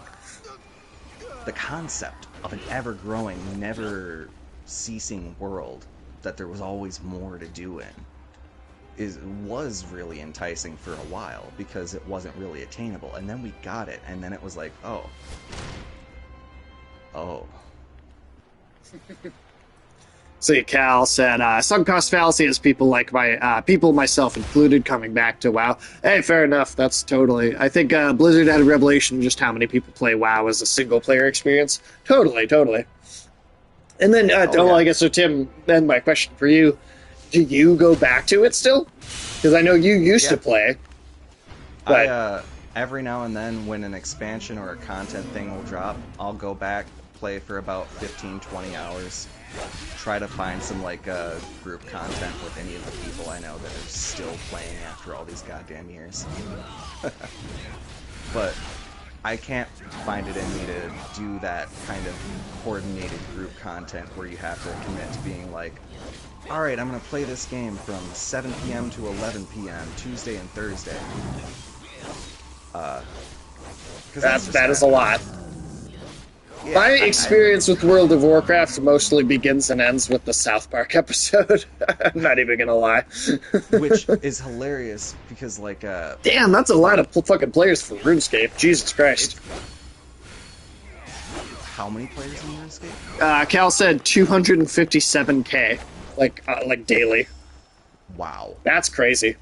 The concept of an ever-growing, never-ceasing world that there was always more to do in was really enticing for a while, because it wasn't really attainable. And then we got it, and then it was like, oh. See, Cal said, sunk cost fallacy is people like people, myself included, coming back to WoW. Hey, fair enough. That's totally. I think Blizzard had a revelation of just how many people play WoW as a single player experience. Totally, totally. And then, Oh well, yeah. I guess so, Tim, then my question for you, do you go back to it still? Because I know you used to Yeah. play, but Every now and then when an expansion or a content thing will drop, I'll go back, play for about 15-20 hours, try to find some like group content with any of the people I know that are still playing after all these goddamn years. But I can't find it in me to do that kind of coordinated group content where you have to commit to being like, alright, I'm going to play this game from 7 p.m. to 11 p.m. Tuesday and Thursday. Because that is a lot. My Yeah, experience with World of Warcraft mostly begins and ends with the South Park episode. I'm not even gonna lie. which is hilarious because Damn, that's a lot of fucking players for RuneScape. Jesus Christ. it's how many players in RuneScape? Cal said 257K, like daily. Wow. That's crazy.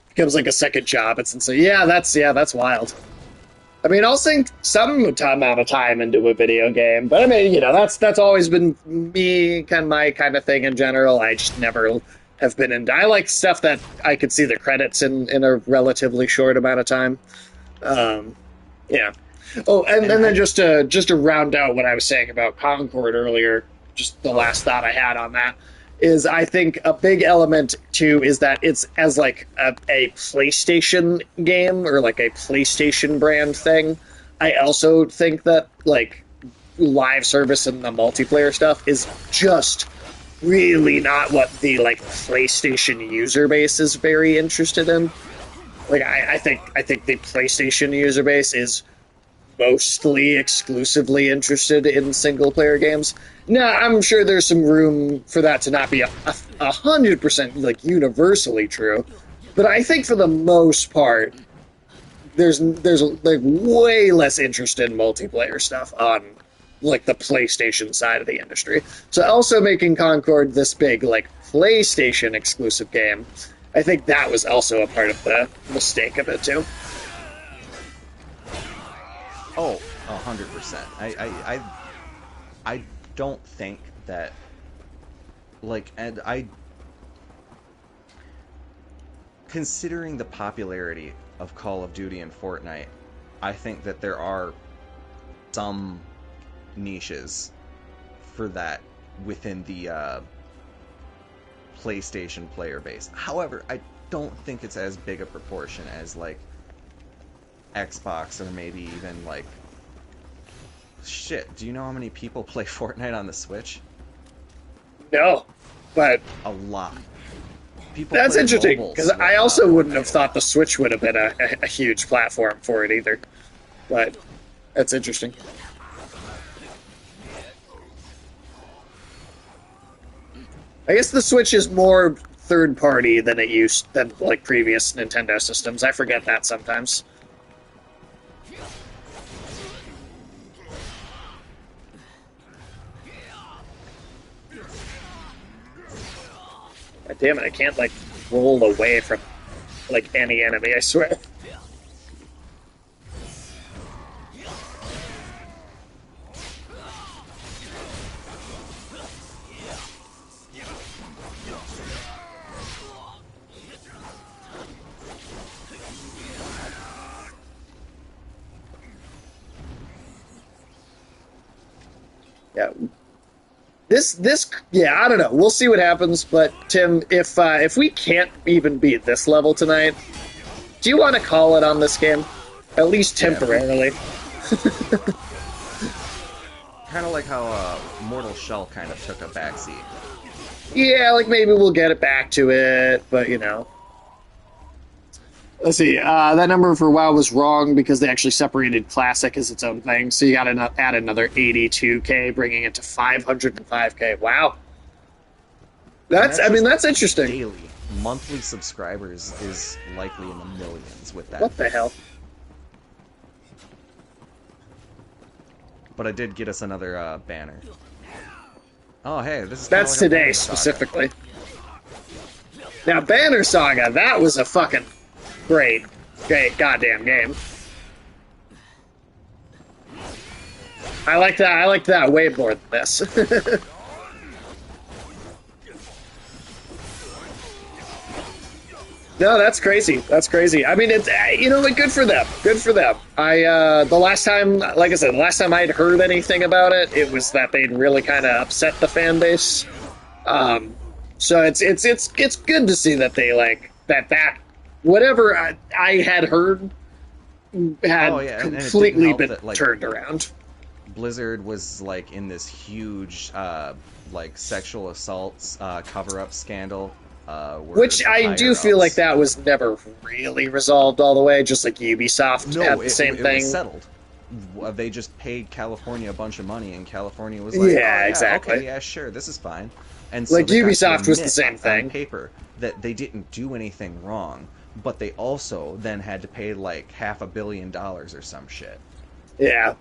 Becomes like a second job. It's insane. Yeah, that's wild. I mean, I'll sink some amount of time into a video game, but I mean, that's always been me, my kind of thing in general. I just never have been into. I like stuff that I could see the credits in a relatively short amount of time. Yeah. Oh, and then just to round out what I was saying about Concord earlier, just the last thought I had on that is I think a big element too is that it's as like a PlayStation game or like a PlayStation brand thing. I also think that like live service and the multiplayer stuff is just really not what the like PlayStation user base is very interested in. Like I think the PlayStation user base is mostly exclusively interested in single player games. Now, I'm sure there's some room for that to not be 100% like universally true, but I think for the most part, there's like way less interest in multiplayer stuff on like the PlayStation side of the industry. So also making Concord this big like PlayStation exclusive game, I think that was also a part of the mistake of it too. Oh, 100%. I don't think that and considering the popularity of Call of Duty and Fortnite, I think that there are some niches for that within the PlayStation player base. However, I don't think it's as big a proportion as like Xbox or maybe even like shit. Do you know how many people play Fortnite on the Switch? No, but A lot. People that's play interesting mobile because I also wouldn't have thought the Switch would have been a huge platform for it either. But that's interesting. I guess the Switch is more third party than than like previous Nintendo systems. I forget that sometimes. God damn it, I can't like roll away from like any enemy, I swear. Yeah. I don't know. We'll see what happens. But Tim, if we can't even beat this level tonight, do you want to call it on this game? At least temporarily. Kind of like how Mortal Shell kind of took a backseat. Yeah, like maybe we'll get it back to it, but Let's see. That number for WoW was wrong because they actually separated Classic as its own thing. So you got to add another 82K, bringing it to 505K. Wow. That's interesting. Daily. Monthly subscribers is likely in the millions with that. What the hell? But I did get us another banner. Oh, hey, this is That's like today specifically. Now, Banner Saga, that was a fucking great goddamn game. I like that way more than this. No, that's crazy. That's crazy. I mean, it's like good for them. Good for them. The last time, like I said, the last time I'd heard anything about it, it was that they'd really kind of upset the fan base. So it's good to see that they like that whatever I had heard had completely been turned around. Blizzard was like in this huge like sexual assaults cover-up scandal. Which I do feel like that was never really resolved all the way, just like Ubisoft had the same thing. It was settled. they just paid California a bunch of money, and California was like, "Oh Yeah, yeah, exactly. okay, yeah, sure, this is fine." And so Like they got to Ubisoft was the admit same on thing. paper that they didn't do anything wrong, but they also then had to pay like $500 million or some shit. Yeah.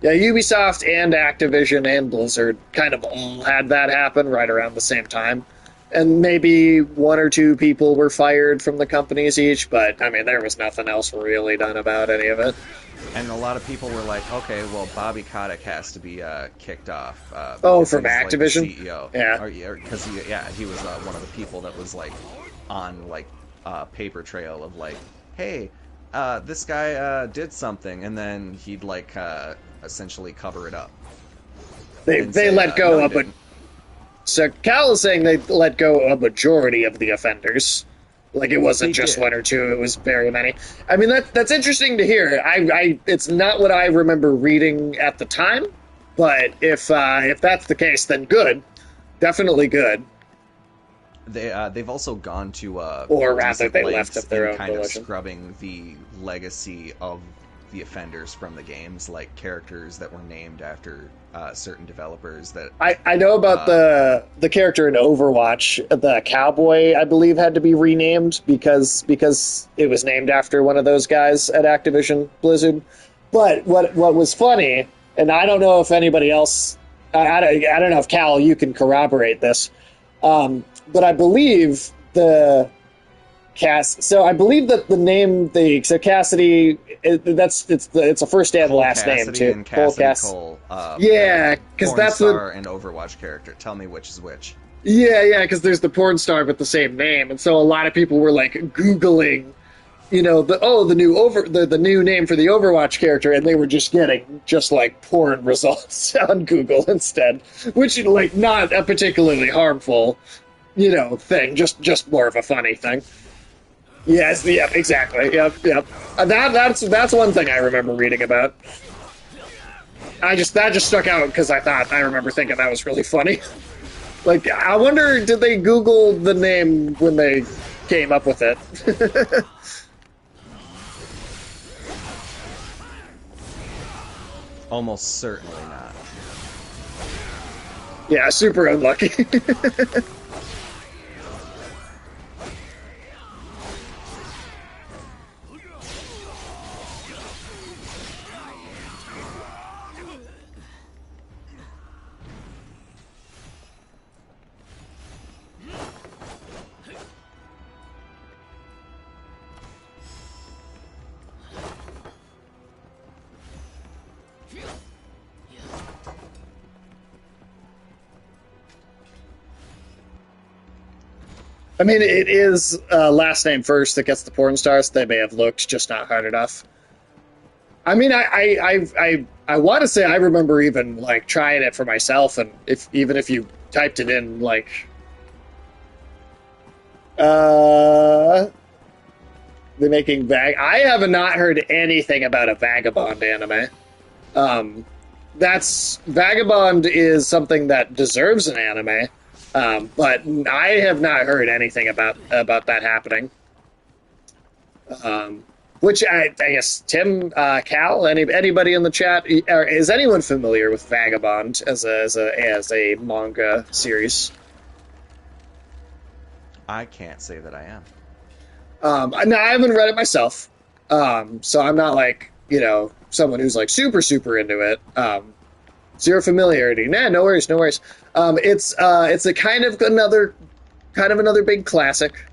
Yeah, Ubisoft and Activision and Blizzard kind of all had that happen right around the same time. And maybe one or two people were fired from the companies each, but I mean, there was nothing else really done about any of it. And a lot of people were like, "Okay, well, Bobby Kotick has to be kicked off Oh, because from he's like the Activision? CEO, Yeah. or because he was one of the people that was like on like paper trail of like, hey, this guy did something," and then he'd like essentially cover it up and They say, let "No, go he of a didn't." So Cal is saying they let go a majority of the offenders. Like it wasn't They just did. one or two; it was very many. I mean, that's interesting to hear. It's not what I remember reading at the time, but if that's the case, then good, definitely good. They've also gone to Or rather, decent they left lengths of their in own kind of volition. scrubbing the legacy of the offenders from the games, like characters that were named after certain developers that I know about uh, the character in Overwatch, the cowboy. I believe had to be renamed because it was named after one of those guys at Activision Blizzard. But what was funny, and I don't know if anybody else, I don't know if Cal, you can corroborate this, but I believe the Cass. So I believe that the name so Cassidy, it's a first and Cole last name Cassidy too. and Cole Cassidy Cass. Cole, Yeah, because porn that's the star and Overwatch character. Tell me which is which. yeah, because there's the porn star with the same name, and so a lot of people were like Googling, the new name for the Overwatch character, and they were just getting just like porn results on Google instead, which like not a particularly harmful, thing, just more of a funny thing. Yes, yep, exactly, yep. That's one thing I remember reading about. That just stuck out because I remember thinking that was really funny. Like, I wonder, did they Google the name when they came up with it? Almost certainly not. Yeah, super unlucky. I mean, it is last name first that gets the porn stars. They may have looked just not hard enough. I mean, I want to say I remember even like trying it for myself, and if you typed it in like uh the making I have not heard anything about a vagabond anime. Um, that's Vagabond is something that deserves an anime, but I have not heard anything about that happening. Which I guess Tim, Cal, anybody in the chat, or is anyone familiar with Vagabond as a manga series? I can't say that I am. No, I haven't read it myself, so I'm not like someone who's like super into it. Zero familiarity. Nah, no worries, no worries. It's a kind of another big classic.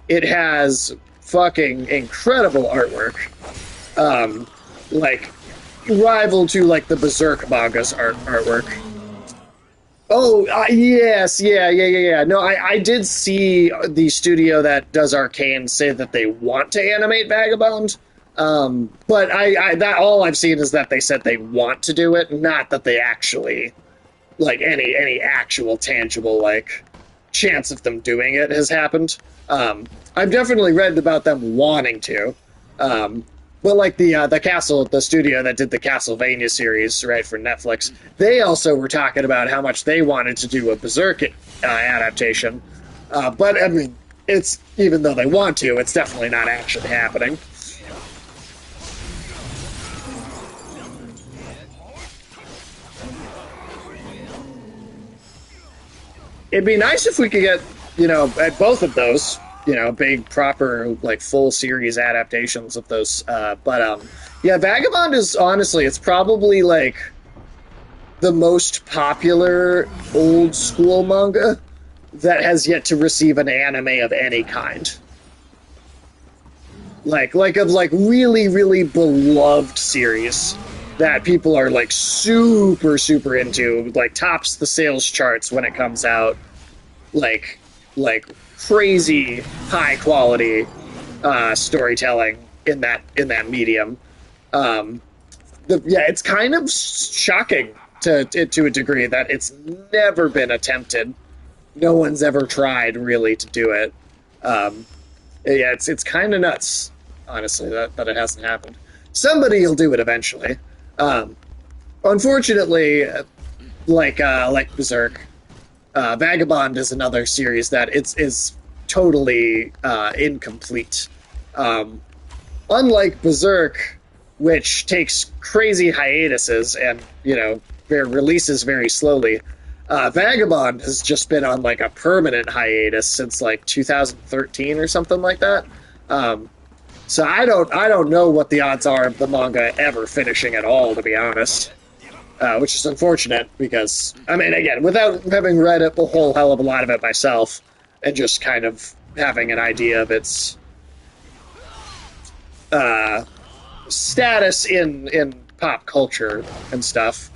It has fucking incredible artwork, like rival to like the Berserk manga's artwork. Oh, yes, yeah. No, I did see the studio that does Arcane say that they want to animate Vagabond, but that all I've seen is that they said they want to do it, not that they actually like any actual tangible like chance of them doing it has happened. I've definitely read about them wanting to, but like the studio that did the Castlevania series, right, for Netflix, they also were talking about how much they wanted to do a Berserk adaptation. But I mean, it's even though they want to, it's definitely not actually happening. It'd be nice if we could get, at both of those, big proper like full series adaptations of those. But yeah, Vagabond is honestly, it's probably like the most popular old school manga that has yet to receive an anime of any kind. Like really, really beloved series that people are like super, super into, like tops the sales charts when it comes out, like crazy high quality storytelling in that medium. It's kind of shocking to a degree that it's never been attempted. No one's ever tried really to do it. It's kind of nuts, honestly, that it hasn't happened. Somebody will do it eventually. Unfortunately, like Berserk, Vagabond is another series that is totally incomplete. Unlike Berserk, which takes crazy hiatuses and releases very slowly, Vagabond has just been on like a permanent hiatus since like 2013 or something like that. So I don't know what the odds are of the manga ever finishing at all, to be honest. Which is unfortunate because, I mean, again, without having read a whole hell of a lot of it myself and just kind of having an idea of its status in pop culture and stuff,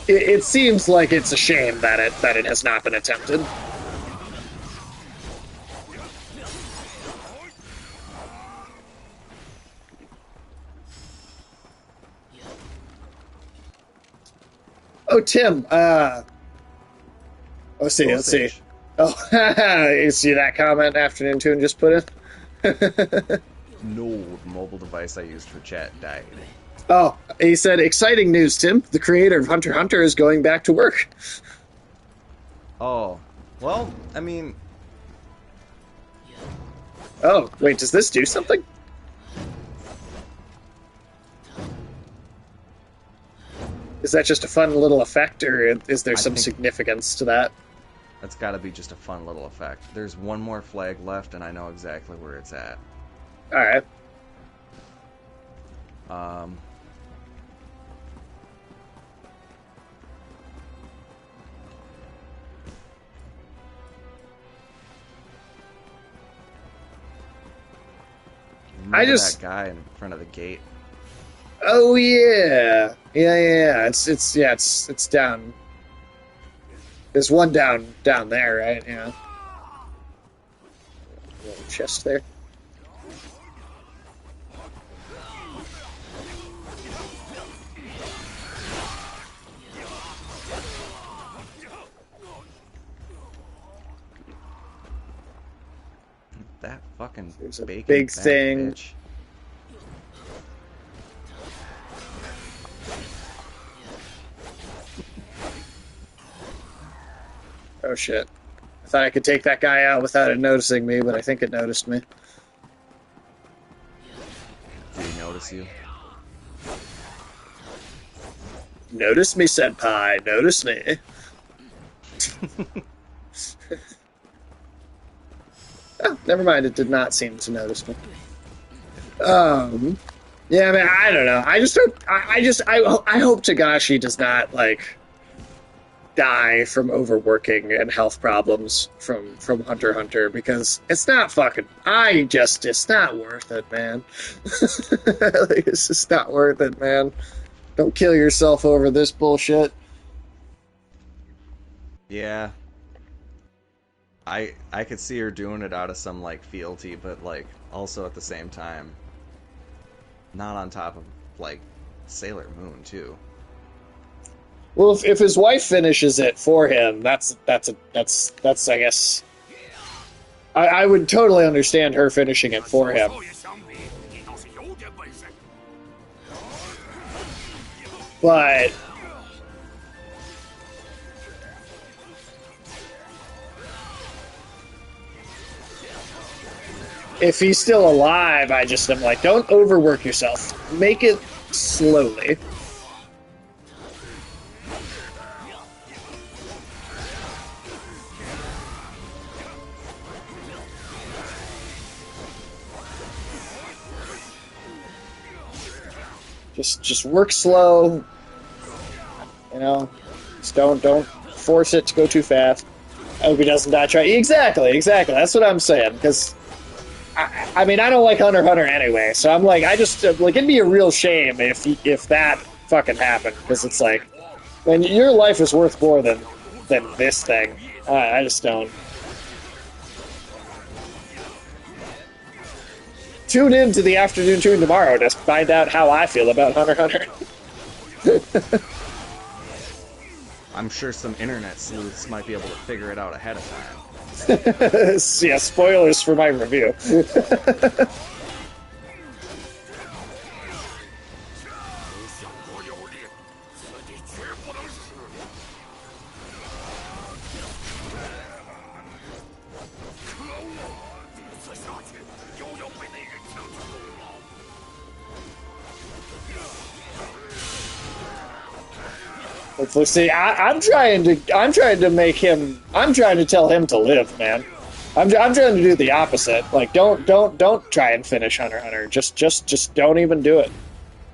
it seems like it's a shame that it has not been attempted. Oh, Tim. Let's see. Oh, you see that comment Afternoon Tune just put in? No, the mobile device I used for chat died. Oh, he said, exciting news, Tim. The creator of Hunter x Hunter is going back to work. Oh, well, I mean... Oh, wait, does this do something? Is that just a fun little effect, or is there some significance to that? That's gotta be just a fun little effect. There's one more flag left, and I know exactly where it's at. Alright. That guy in front of the gate. Oh yeah. It's down. There's one down there, right? Yeah. Little chest there. That fucking There's a bacon big thing. Bitch. Oh shit. I thought I could take that guy out without it noticing me, but I think it noticed me. Did he notice you? Notice me, senpai. Notice me. Oh, never mind. It did not seem to notice me. Yeah, I mean, I don't know. I just don't. I hope Tagashi does not like die from overworking and health problems from Hunter x Hunter, because it's not fucking. It's not worth it, man. Like, it's just not worth it, man. Don't kill yourself over this bullshit. Yeah. I could see her doing it out of some, like, fealty, but, like, also at the same time, not on top of, like, Sailor Moon, too. Well, if his wife finishes it for him, that's I guess... I would totally understand her finishing it for him. But... if he's still alive, I just am like, don't overwork yourself. Make it slowly. Just work slow. You know, just don't force it to go too fast. I hope he doesn't die trying. Exactly. That's what I'm saying. Because I mean, I don't like Hunter x Hunter anyway, so I'm like, I just like it'd be a real shame if that fucking happened. Because it's like, man, your life is worth more than this thing. I just don't. Tune in to the afternoon tune tomorrow to find out how I feel about Hunter x Hunter. I'm sure some internet sleuths might be able to figure it out ahead of time. Yeah, spoilers for my review. Let's see. I'm trying to make him. I'm trying to tell him to live, man. I'm trying to do the opposite. Like, don't try and finish Hunter x Hunter. Just don't even do it.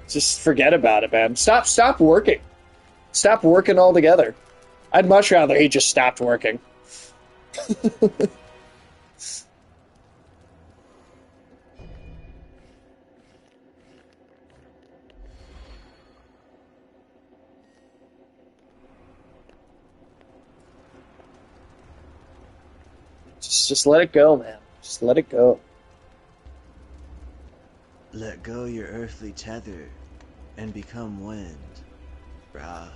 Just forget about it, man. Stop working. Stop working altogether. I'd much rather he just stopped working. Just let it go, man. Just let it go. Let go your earthly tether and become wind, brah.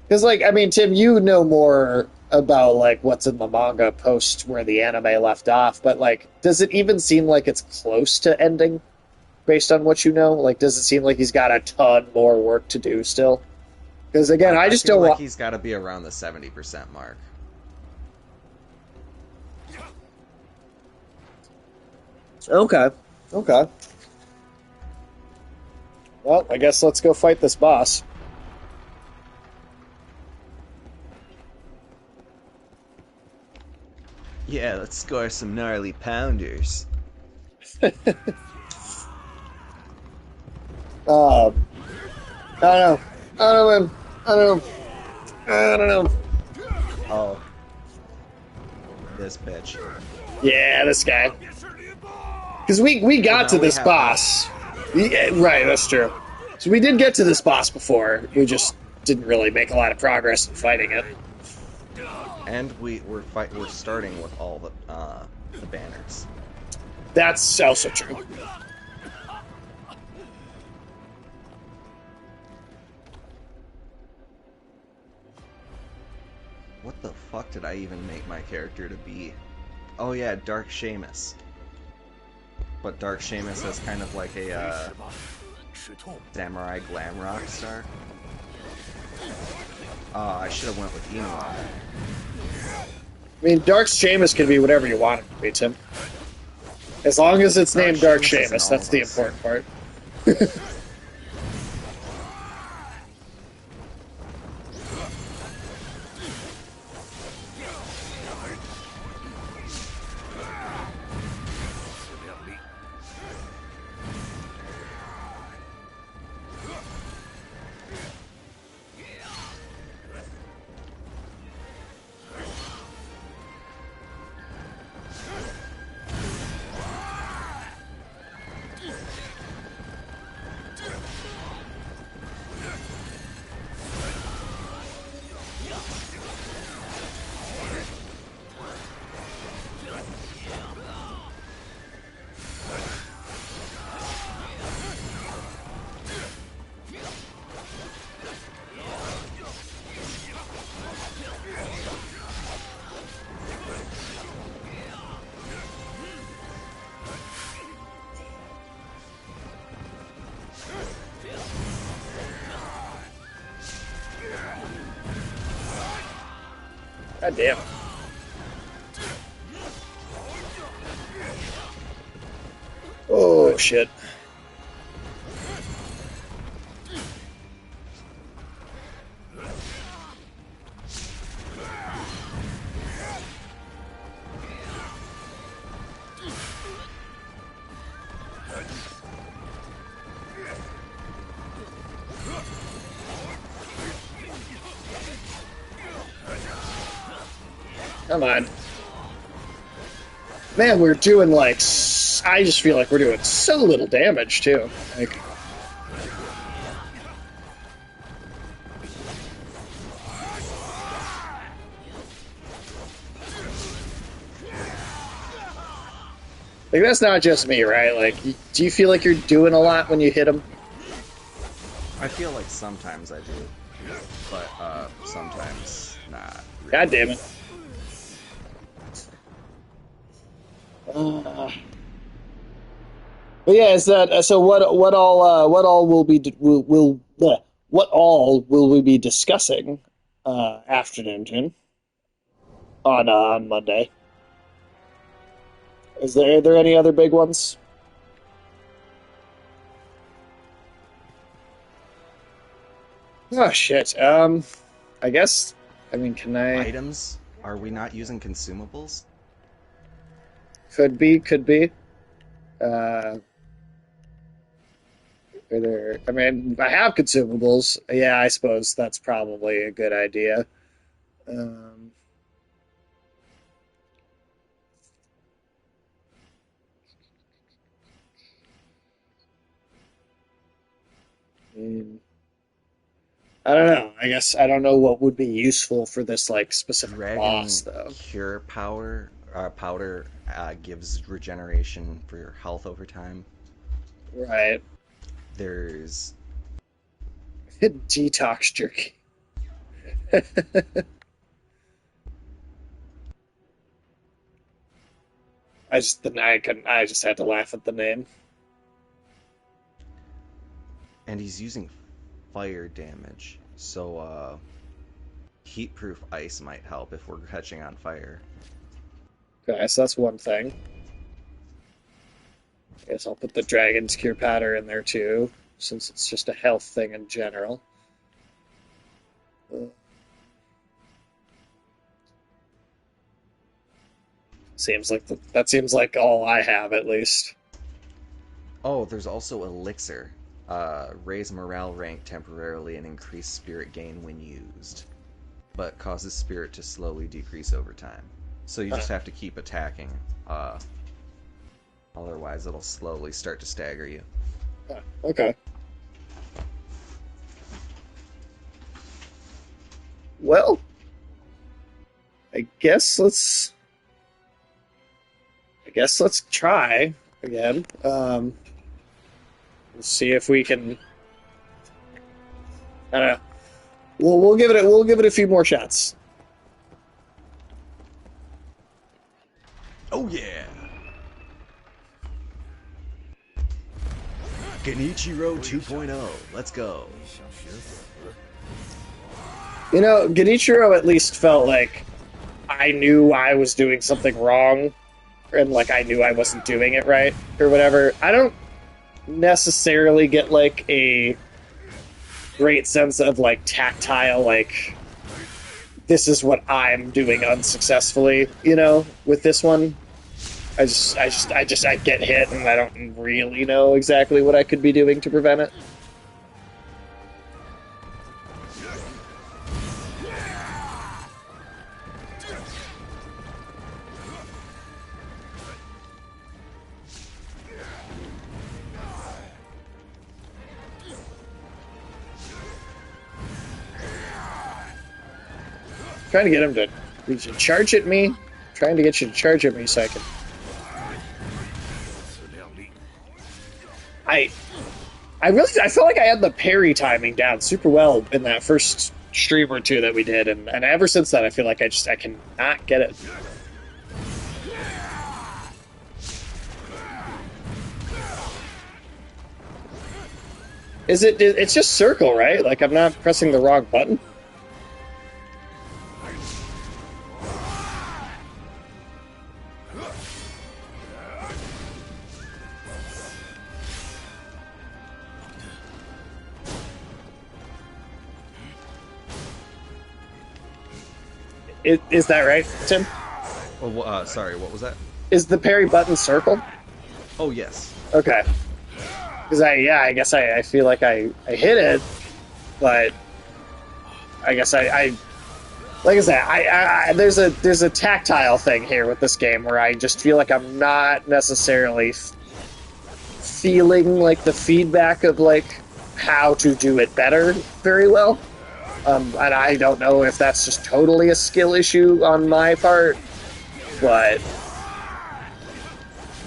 Because, like, I mean, Tim, you know more about, like, what's in the manga post where the anime left off, but, like, does it even seem like it's close to ending based on what you know? Like, does it seem like he's got a ton more work to do still? Because, again, I just feel don't like want. he's got to be around the 70% mark. Okay. Okay. Well, I guess let's go fight this boss. Yeah, let's score some gnarly pounders. I don't know. I don't know, man. I don't know. I don't know. Oh. This bitch. Yeah, this guy. Because we got to this boss. Yeah, right, that's true. So we did get to this boss before. We just didn't really make a lot of progress in fighting it. And we're starting with all the banners. That's also true. What the fuck did I even make my character to be? Oh yeah, Dark Seamus. But Dark Seamus is kind of like a samurai glam rock star. I should have went with Enoch. I mean, Dark Seamus can be whatever you want it to be, Tim. As long as it's named Dark Seamus, that's the important part. God damn. Oh, shit. Come on. Man, we're doing like... I just feel like we're doing so little damage, too. Like... Like, that's not just me, right? Like, do you feel like you're doing a lot when you hit them? I feel like sometimes I do, but sometimes not. Really. God damn it. But yeah, is that so? What all will be what all will we be discussing afternoon on Monday? Are there any other big ones? Oh shit. I guess. I mean, can I? Items? Are we not using consumables? Could be. Could be. Are there? I mean, I have consumables. Yeah, I suppose that's probably a good idea. Um, mm, I don't know. I guess I don't know what would be useful for this like specific boss Dragon though. Cure powder gives regeneration for your health over time. Right. There's Detox jerky. I just had to laugh at the name. and he's using fire damage, so heat-proof ice might help if we're catching on fire. Okay, so that's one thing. I guess I'll put the Dragon's Cure powder in there too, since it's just a health thing in general. Seems like that seems like all I have at least. Oh, there's also elixir. Raise morale rank temporarily and increase spirit gain when used, but causes spirit to slowly decrease over time. So you just have to keep attacking. Otherwise, it'll slowly start to stagger you. Okay. Well, I guess let's try again. Let's see if we can. I don't know. We'll give it a few more shots. Oh yeah! Genichiro 2.0. Let's go. You know, Genichiro at least felt like I knew I was doing something wrong, and like I knew I wasn't doing it right or whatever. I don't necessarily get like a great sense of like tactile, like this is what I'm doing unsuccessfully, you know, with this one. I get hit and I don't really know exactly what I could be doing to prevent it. Trying to get him to charge at me. Trying to get you to charge at me so I can. I felt like I had the parry timing down super well in that first stream or two that we did, and ever since then I feel like I cannot get it. It's just circle, right? Like I'm not pressing the wrong button. Is that right, Tim? Oh, sorry, what was that? Is the parry button circle? Oh, yes. Okay. Because I guess I feel like I hit it, but I guess I like I said, there's a tactile thing here with this game where I just feel like I'm not necessarily feeling like the feedback of like how to do it better very well. And I don't know if that's just totally a skill issue on my part, but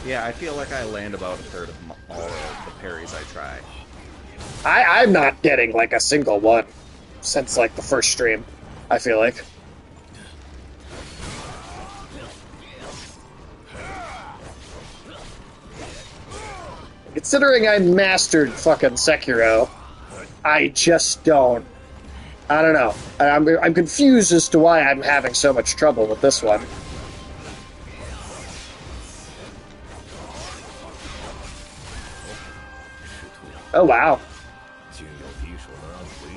Yeah, I feel like I land about a third of all of the parries I try. I'm not getting like a single one since like the first stream, I feel like. Considering I mastered fucking Sekiro, I just don't. I don't know. I'm confused as to why I'm having so much trouble with this one. Oh, wow.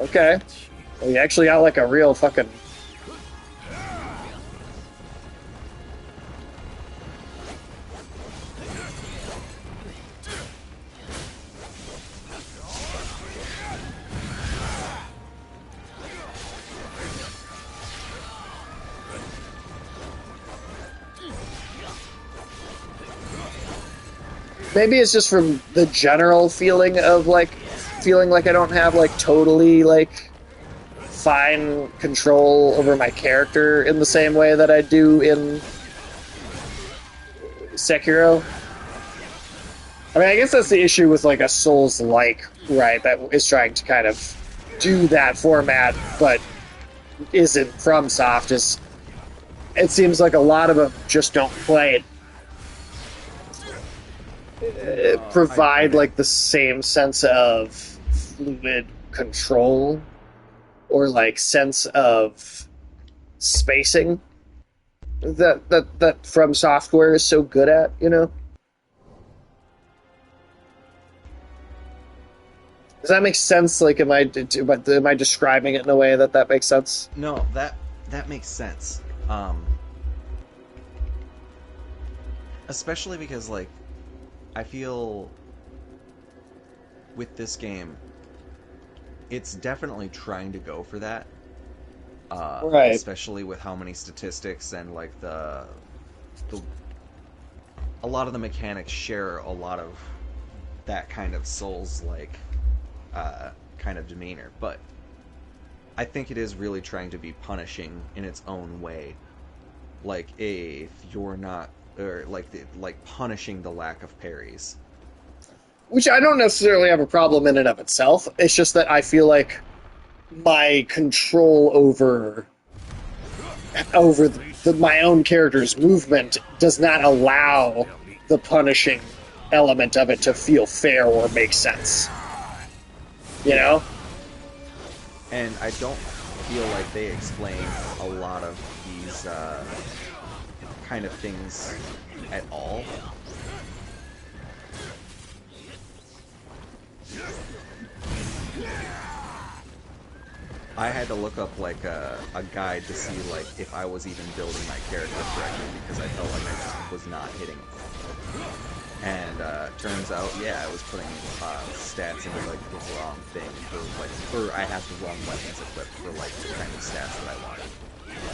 Okay. Well, you actually got like a real fucking... Maybe it's just from the general feeling of like feeling like I don't have like totally like fine control over my character in the same way that I do in Sekiro. I mean, I guess that's the issue with like a Souls-like, right? That is trying to kind of do that format, but isn't FromSoft. Is it seems like a lot of them just don't play it. Provide like the same sense of fluid control or like sense of spacing that From Software is so good at, you know? Does that make sense? Like, am I describing it in a way that makes sense? No, that makes sense. Especially because like I feel with this game, it's definitely trying to go for that. Right. Especially with how many statistics and like the a lot of the mechanics share a lot of that kind of Souls-like kind of demeanor. But I think it is really trying to be punishing in its own way. Like if you're not, or like punishing the lack of parries. Which I don't necessarily have a problem in and of itself. It's just that I feel like my control over my own character's movement does not allow the punishing element of it to feel fair or make sense. You know? And I don't feel like they explain a lot of these kind of things at all. I had to look up like a guide to see like if I was even building my character correctly because I felt like I just was not hitting it. And turns out, yeah, I was putting stats into like the wrong thing for I have the wrong weapons equipped for like the kind of stats that I wanted.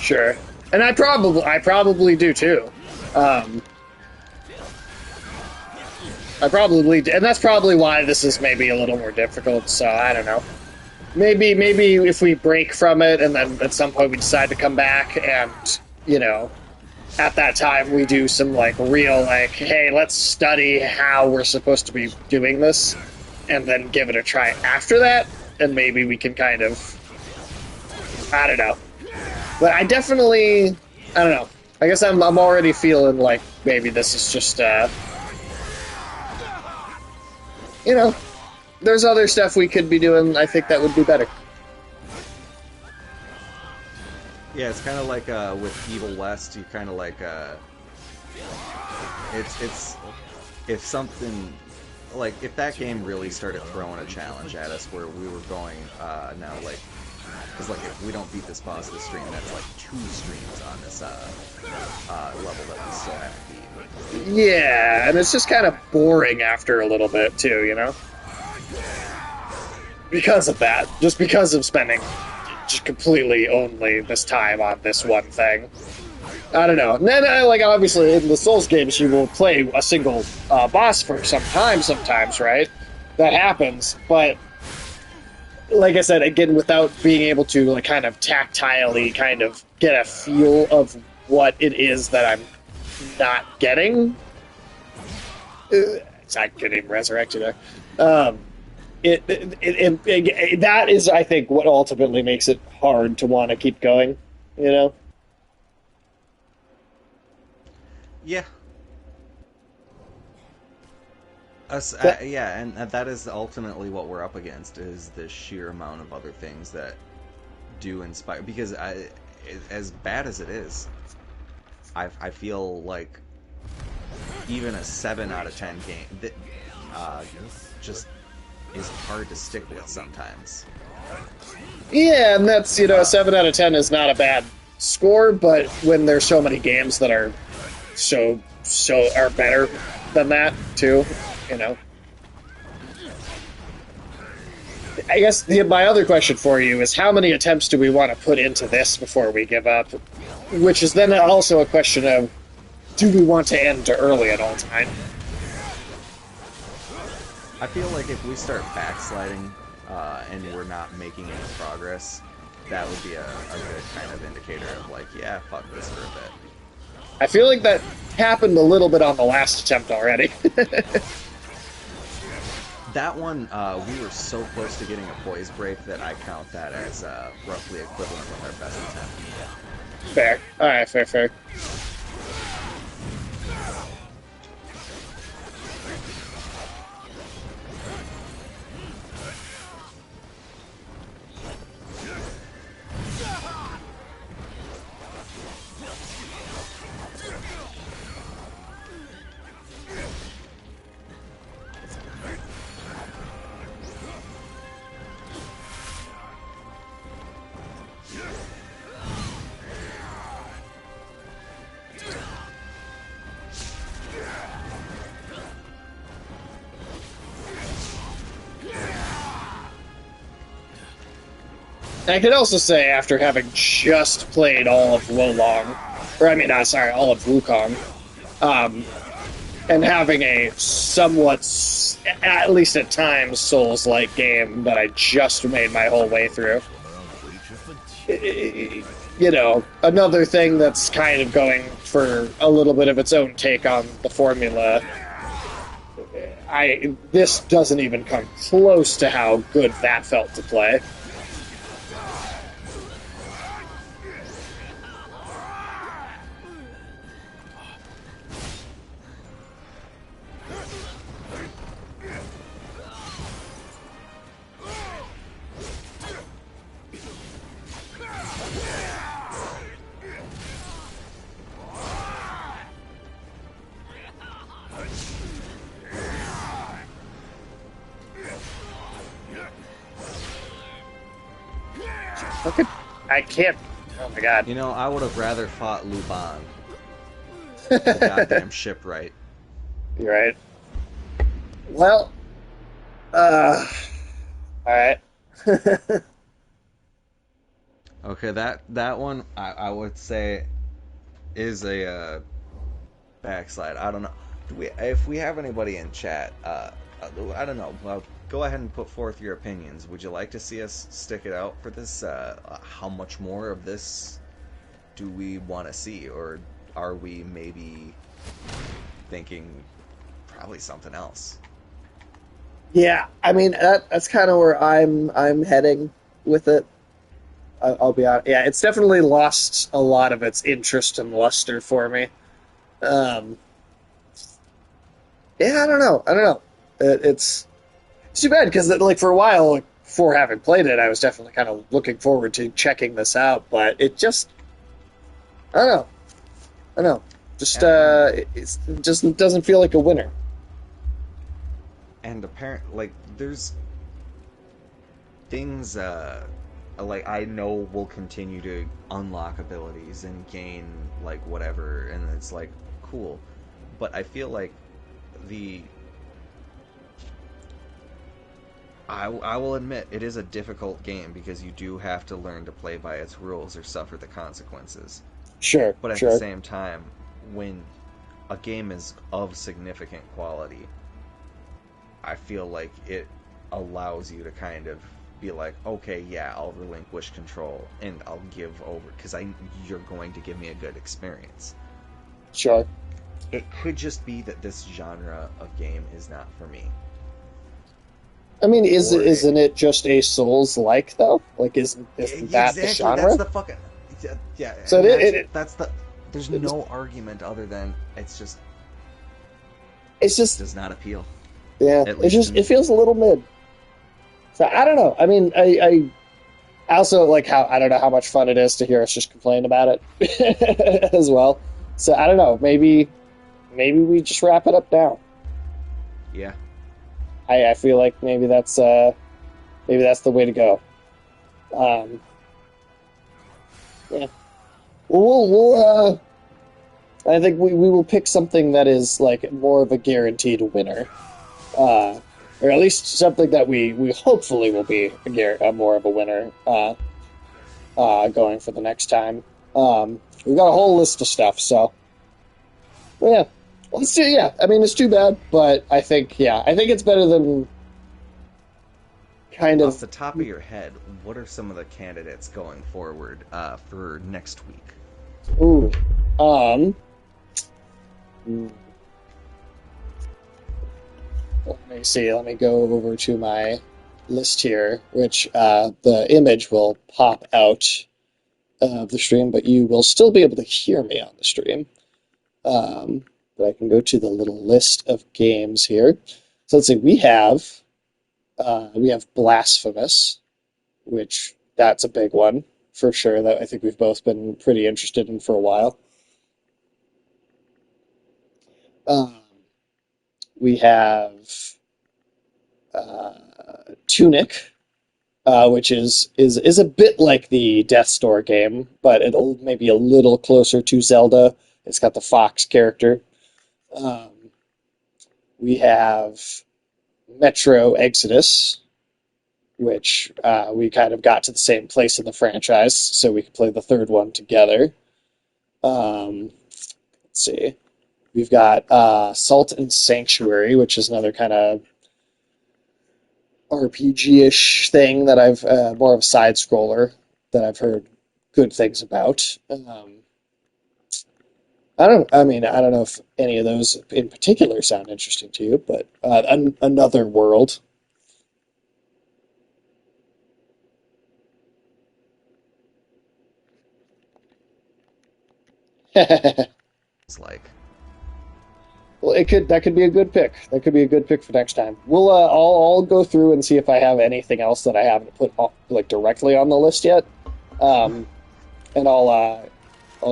Sure, and I probably do too. I probably do, and that's probably why this is maybe a little more difficult. So I don't know. Maybe if we break from it and then at some point we decide to come back and, you know, at that time we do some like real like, hey, let's study how we're supposed to be doing this and then give it a try after that, and maybe we can kind of, I don't know. But I don't know. I guess I'm already feeling like maybe this is just you know, there's other stuff we could be doing, I think that would be better. Yeah, it's kind of like with Evil West, you kind of like it's if something like if that game really started throwing a challenge at us where we were going now like because like if we don't beat this boss this stream, that's like 2 streams on this level that we still have to beat. Yeah, and it's just kind of boring after a little bit too, you know? Because of that. Just because of spending just completely only this time on this one thing. I don't know. And then, like, obviously, in the Souls games, you will play a single boss for some time sometimes, right? That happens, but like I said, again, without being able to, like, kind of tactilely kind of get a feel of what it is that I'm not getting. I couldn't even resurrect you there. That is, I think, what ultimately makes it hard to want to keep going, you know? Yeah. That, Yeah, and that is ultimately what we're up against is the sheer amount of other things that do inspire. Because as bad as it is, I feel like even a 7 out of 10 game that just is hard to stick with sometimes. yeah, and that's, a 7 out of 10 is not a bad score, but when there's so many games that are so are better than that, too, you know. I guess my other question for you is how many attempts do we want to put into this before we give up? Which is then also a question of, do we want to end early at all time? I feel like if we start backsliding and we're not making any progress, that would be a good kind of indicator of like, yeah, fuck this for a bit. I feel like that happened a little bit on the last attempt already. That one, we were so close to getting a poise break that I count that as roughly equivalent with our best attempt. Fair. Alright, fair. I could also say, after having just played all of Wolong, or I mean, sorry, all of Wukong, and having a somewhat, at least at times, Souls-like game that I just made my whole way through. Another thing that's kind of going for a little bit of its own take on the formula. This doesn't even come close to how good that felt to play. I can't. Oh my god. I would have rather fought Luban. The goddamn shipwright. You're right. Well, alright. Okay, that one I would say is a backslide. I don't know. If we have anybody in chat, I don't know. Well, go ahead and put forth your opinions. Would you like to see us stick it out for this? How much more of this do we want to see, or are we maybe thinking probably something else? Yeah, I mean that's kind of where I'm heading with it. I'll be honest. Yeah, it's definitely lost a lot of its interest and luster for me. Um, yeah, I don't know. It's too bad because like for a while, like, before having played it, I was definitely kind of looking forward to checking this out. But it just, I don't know. I don't know. Just it just doesn't feel like a winner. And apparently, like, there's things like I know will continue to unlock abilities and gain like whatever, and it's like cool, but I feel like the I will admit it is a difficult game because you do have to learn to play by its rules or suffer the consequences. Sure, But at the sure. same time, when a game is of significant quality, I feel like it allows you to kind of be like, okay, yeah, I'll relinquish control and I'll give over because you're going to give me a good experience. Sure. It could just be that this genre of game is not for me, I mean, or isn't it just a Souls-like though? Like, isn't that the exactly that's genre? the fucking yeah. So And it, that's it, that's the there's it no argument other than it it's just just does not appeal, yeah, at least to it me. feels a little mid. So I don't know. I mean, I also like how I don't know how much fun it is to hear us just complain about it as well. So I don't know. Maybe we just wrap it up now. Yeah, I feel like maybe that's the way to go. Um, yeah. I think we will pick something that is like more of a guaranteed winner, or at least something that we hopefully will be more of a winner going for the next time. We've got a whole list of stuff, so well, yeah, let's do. Yeah, I mean it's too bad, but I think it's better than kind off of. the top of your head, what are some of the candidates going forward for next week? Ooh, um, hmm, let me see. Let me go over to my list here, which the image will pop out of the stream, but you will still be able to hear me on the stream. Um, but I can go to the little list of games here. So let's see. We have Blasphemous, which that's a big one for sure. That I think we've both been pretty interested in for a while. Um, we have uh, Tunic, which is a bit like the Death Door game, but it'll maybe a little closer to Zelda. It's got the fox character. Um, we have Metro Exodus, which we kind of got to the same place in the franchise, so we could play the third one together. Let's see. We've got Salt and Sanctuary, which is another kind of RPG-ish thing that I've more of a side scroller that I've heard good things about. I mean, I don't know if any of those in particular sound interesting to you, but another world. Well, It's like, that could be a good pick. That could be a good pick for next time. I'll go through and see if I have anything else that I haven't put like directly on the list yet. Um, and I'll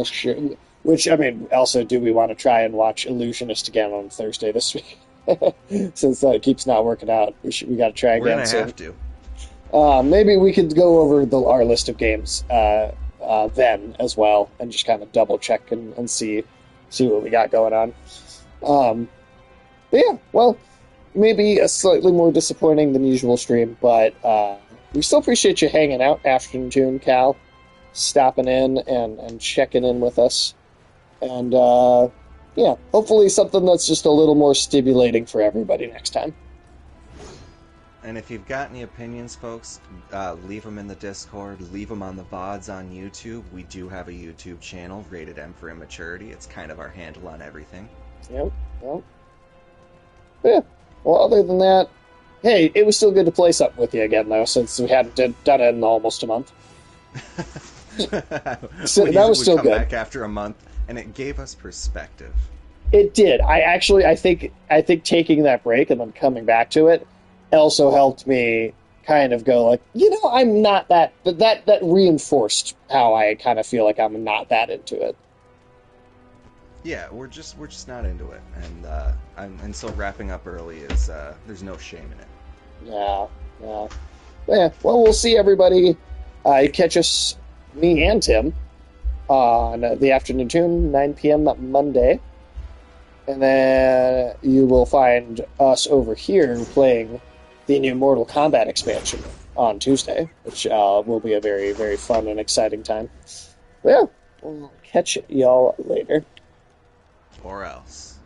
share. Which I mean, also, do we want to try and watch Illusionist again on Thursday this week? Since that keeps not working out, we got to try we're again gonna soon. have to. Maybe we could go over our list of games then as well, and just kind of double check and see what we got going on. Um, but yeah, well, maybe a slightly more disappointing than usual stream, but we still appreciate you hanging out, Afternoon Tune, Cal, stopping in and checking in with us. And yeah, hopefully something that's just a little more stimulating for everybody next time. And if you've got any opinions, folks, leave them in the Discord. Leave them on the VODs on YouTube. We do have a YouTube channel, Rated M for Immaturity. It's kind of our handle on everything. Yep, yep. Yeah. Well, other than that, hey, it was still good to play something with you again, though, since we hadn't done it in almost a month. So that was still come good. back after a month, and it gave us perspective. It did. I think taking that break and then coming back to it also helped me kind of go like, I'm not that, but that reinforced how I kind of feel like I'm not that into it. Yeah, we're just not into it, and so wrapping up early is there's no shame in it. Yeah, yeah. Yeah, well, we'll see everybody. You catch us, me and Tim, on the Afternoon Tune, 9 p.m. Monday. And then you will find us over here playing the new Mortal Kombat expansion on Tuesday, which will be a very, very fun and exciting time. But yeah, we'll catch y'all later. Or else.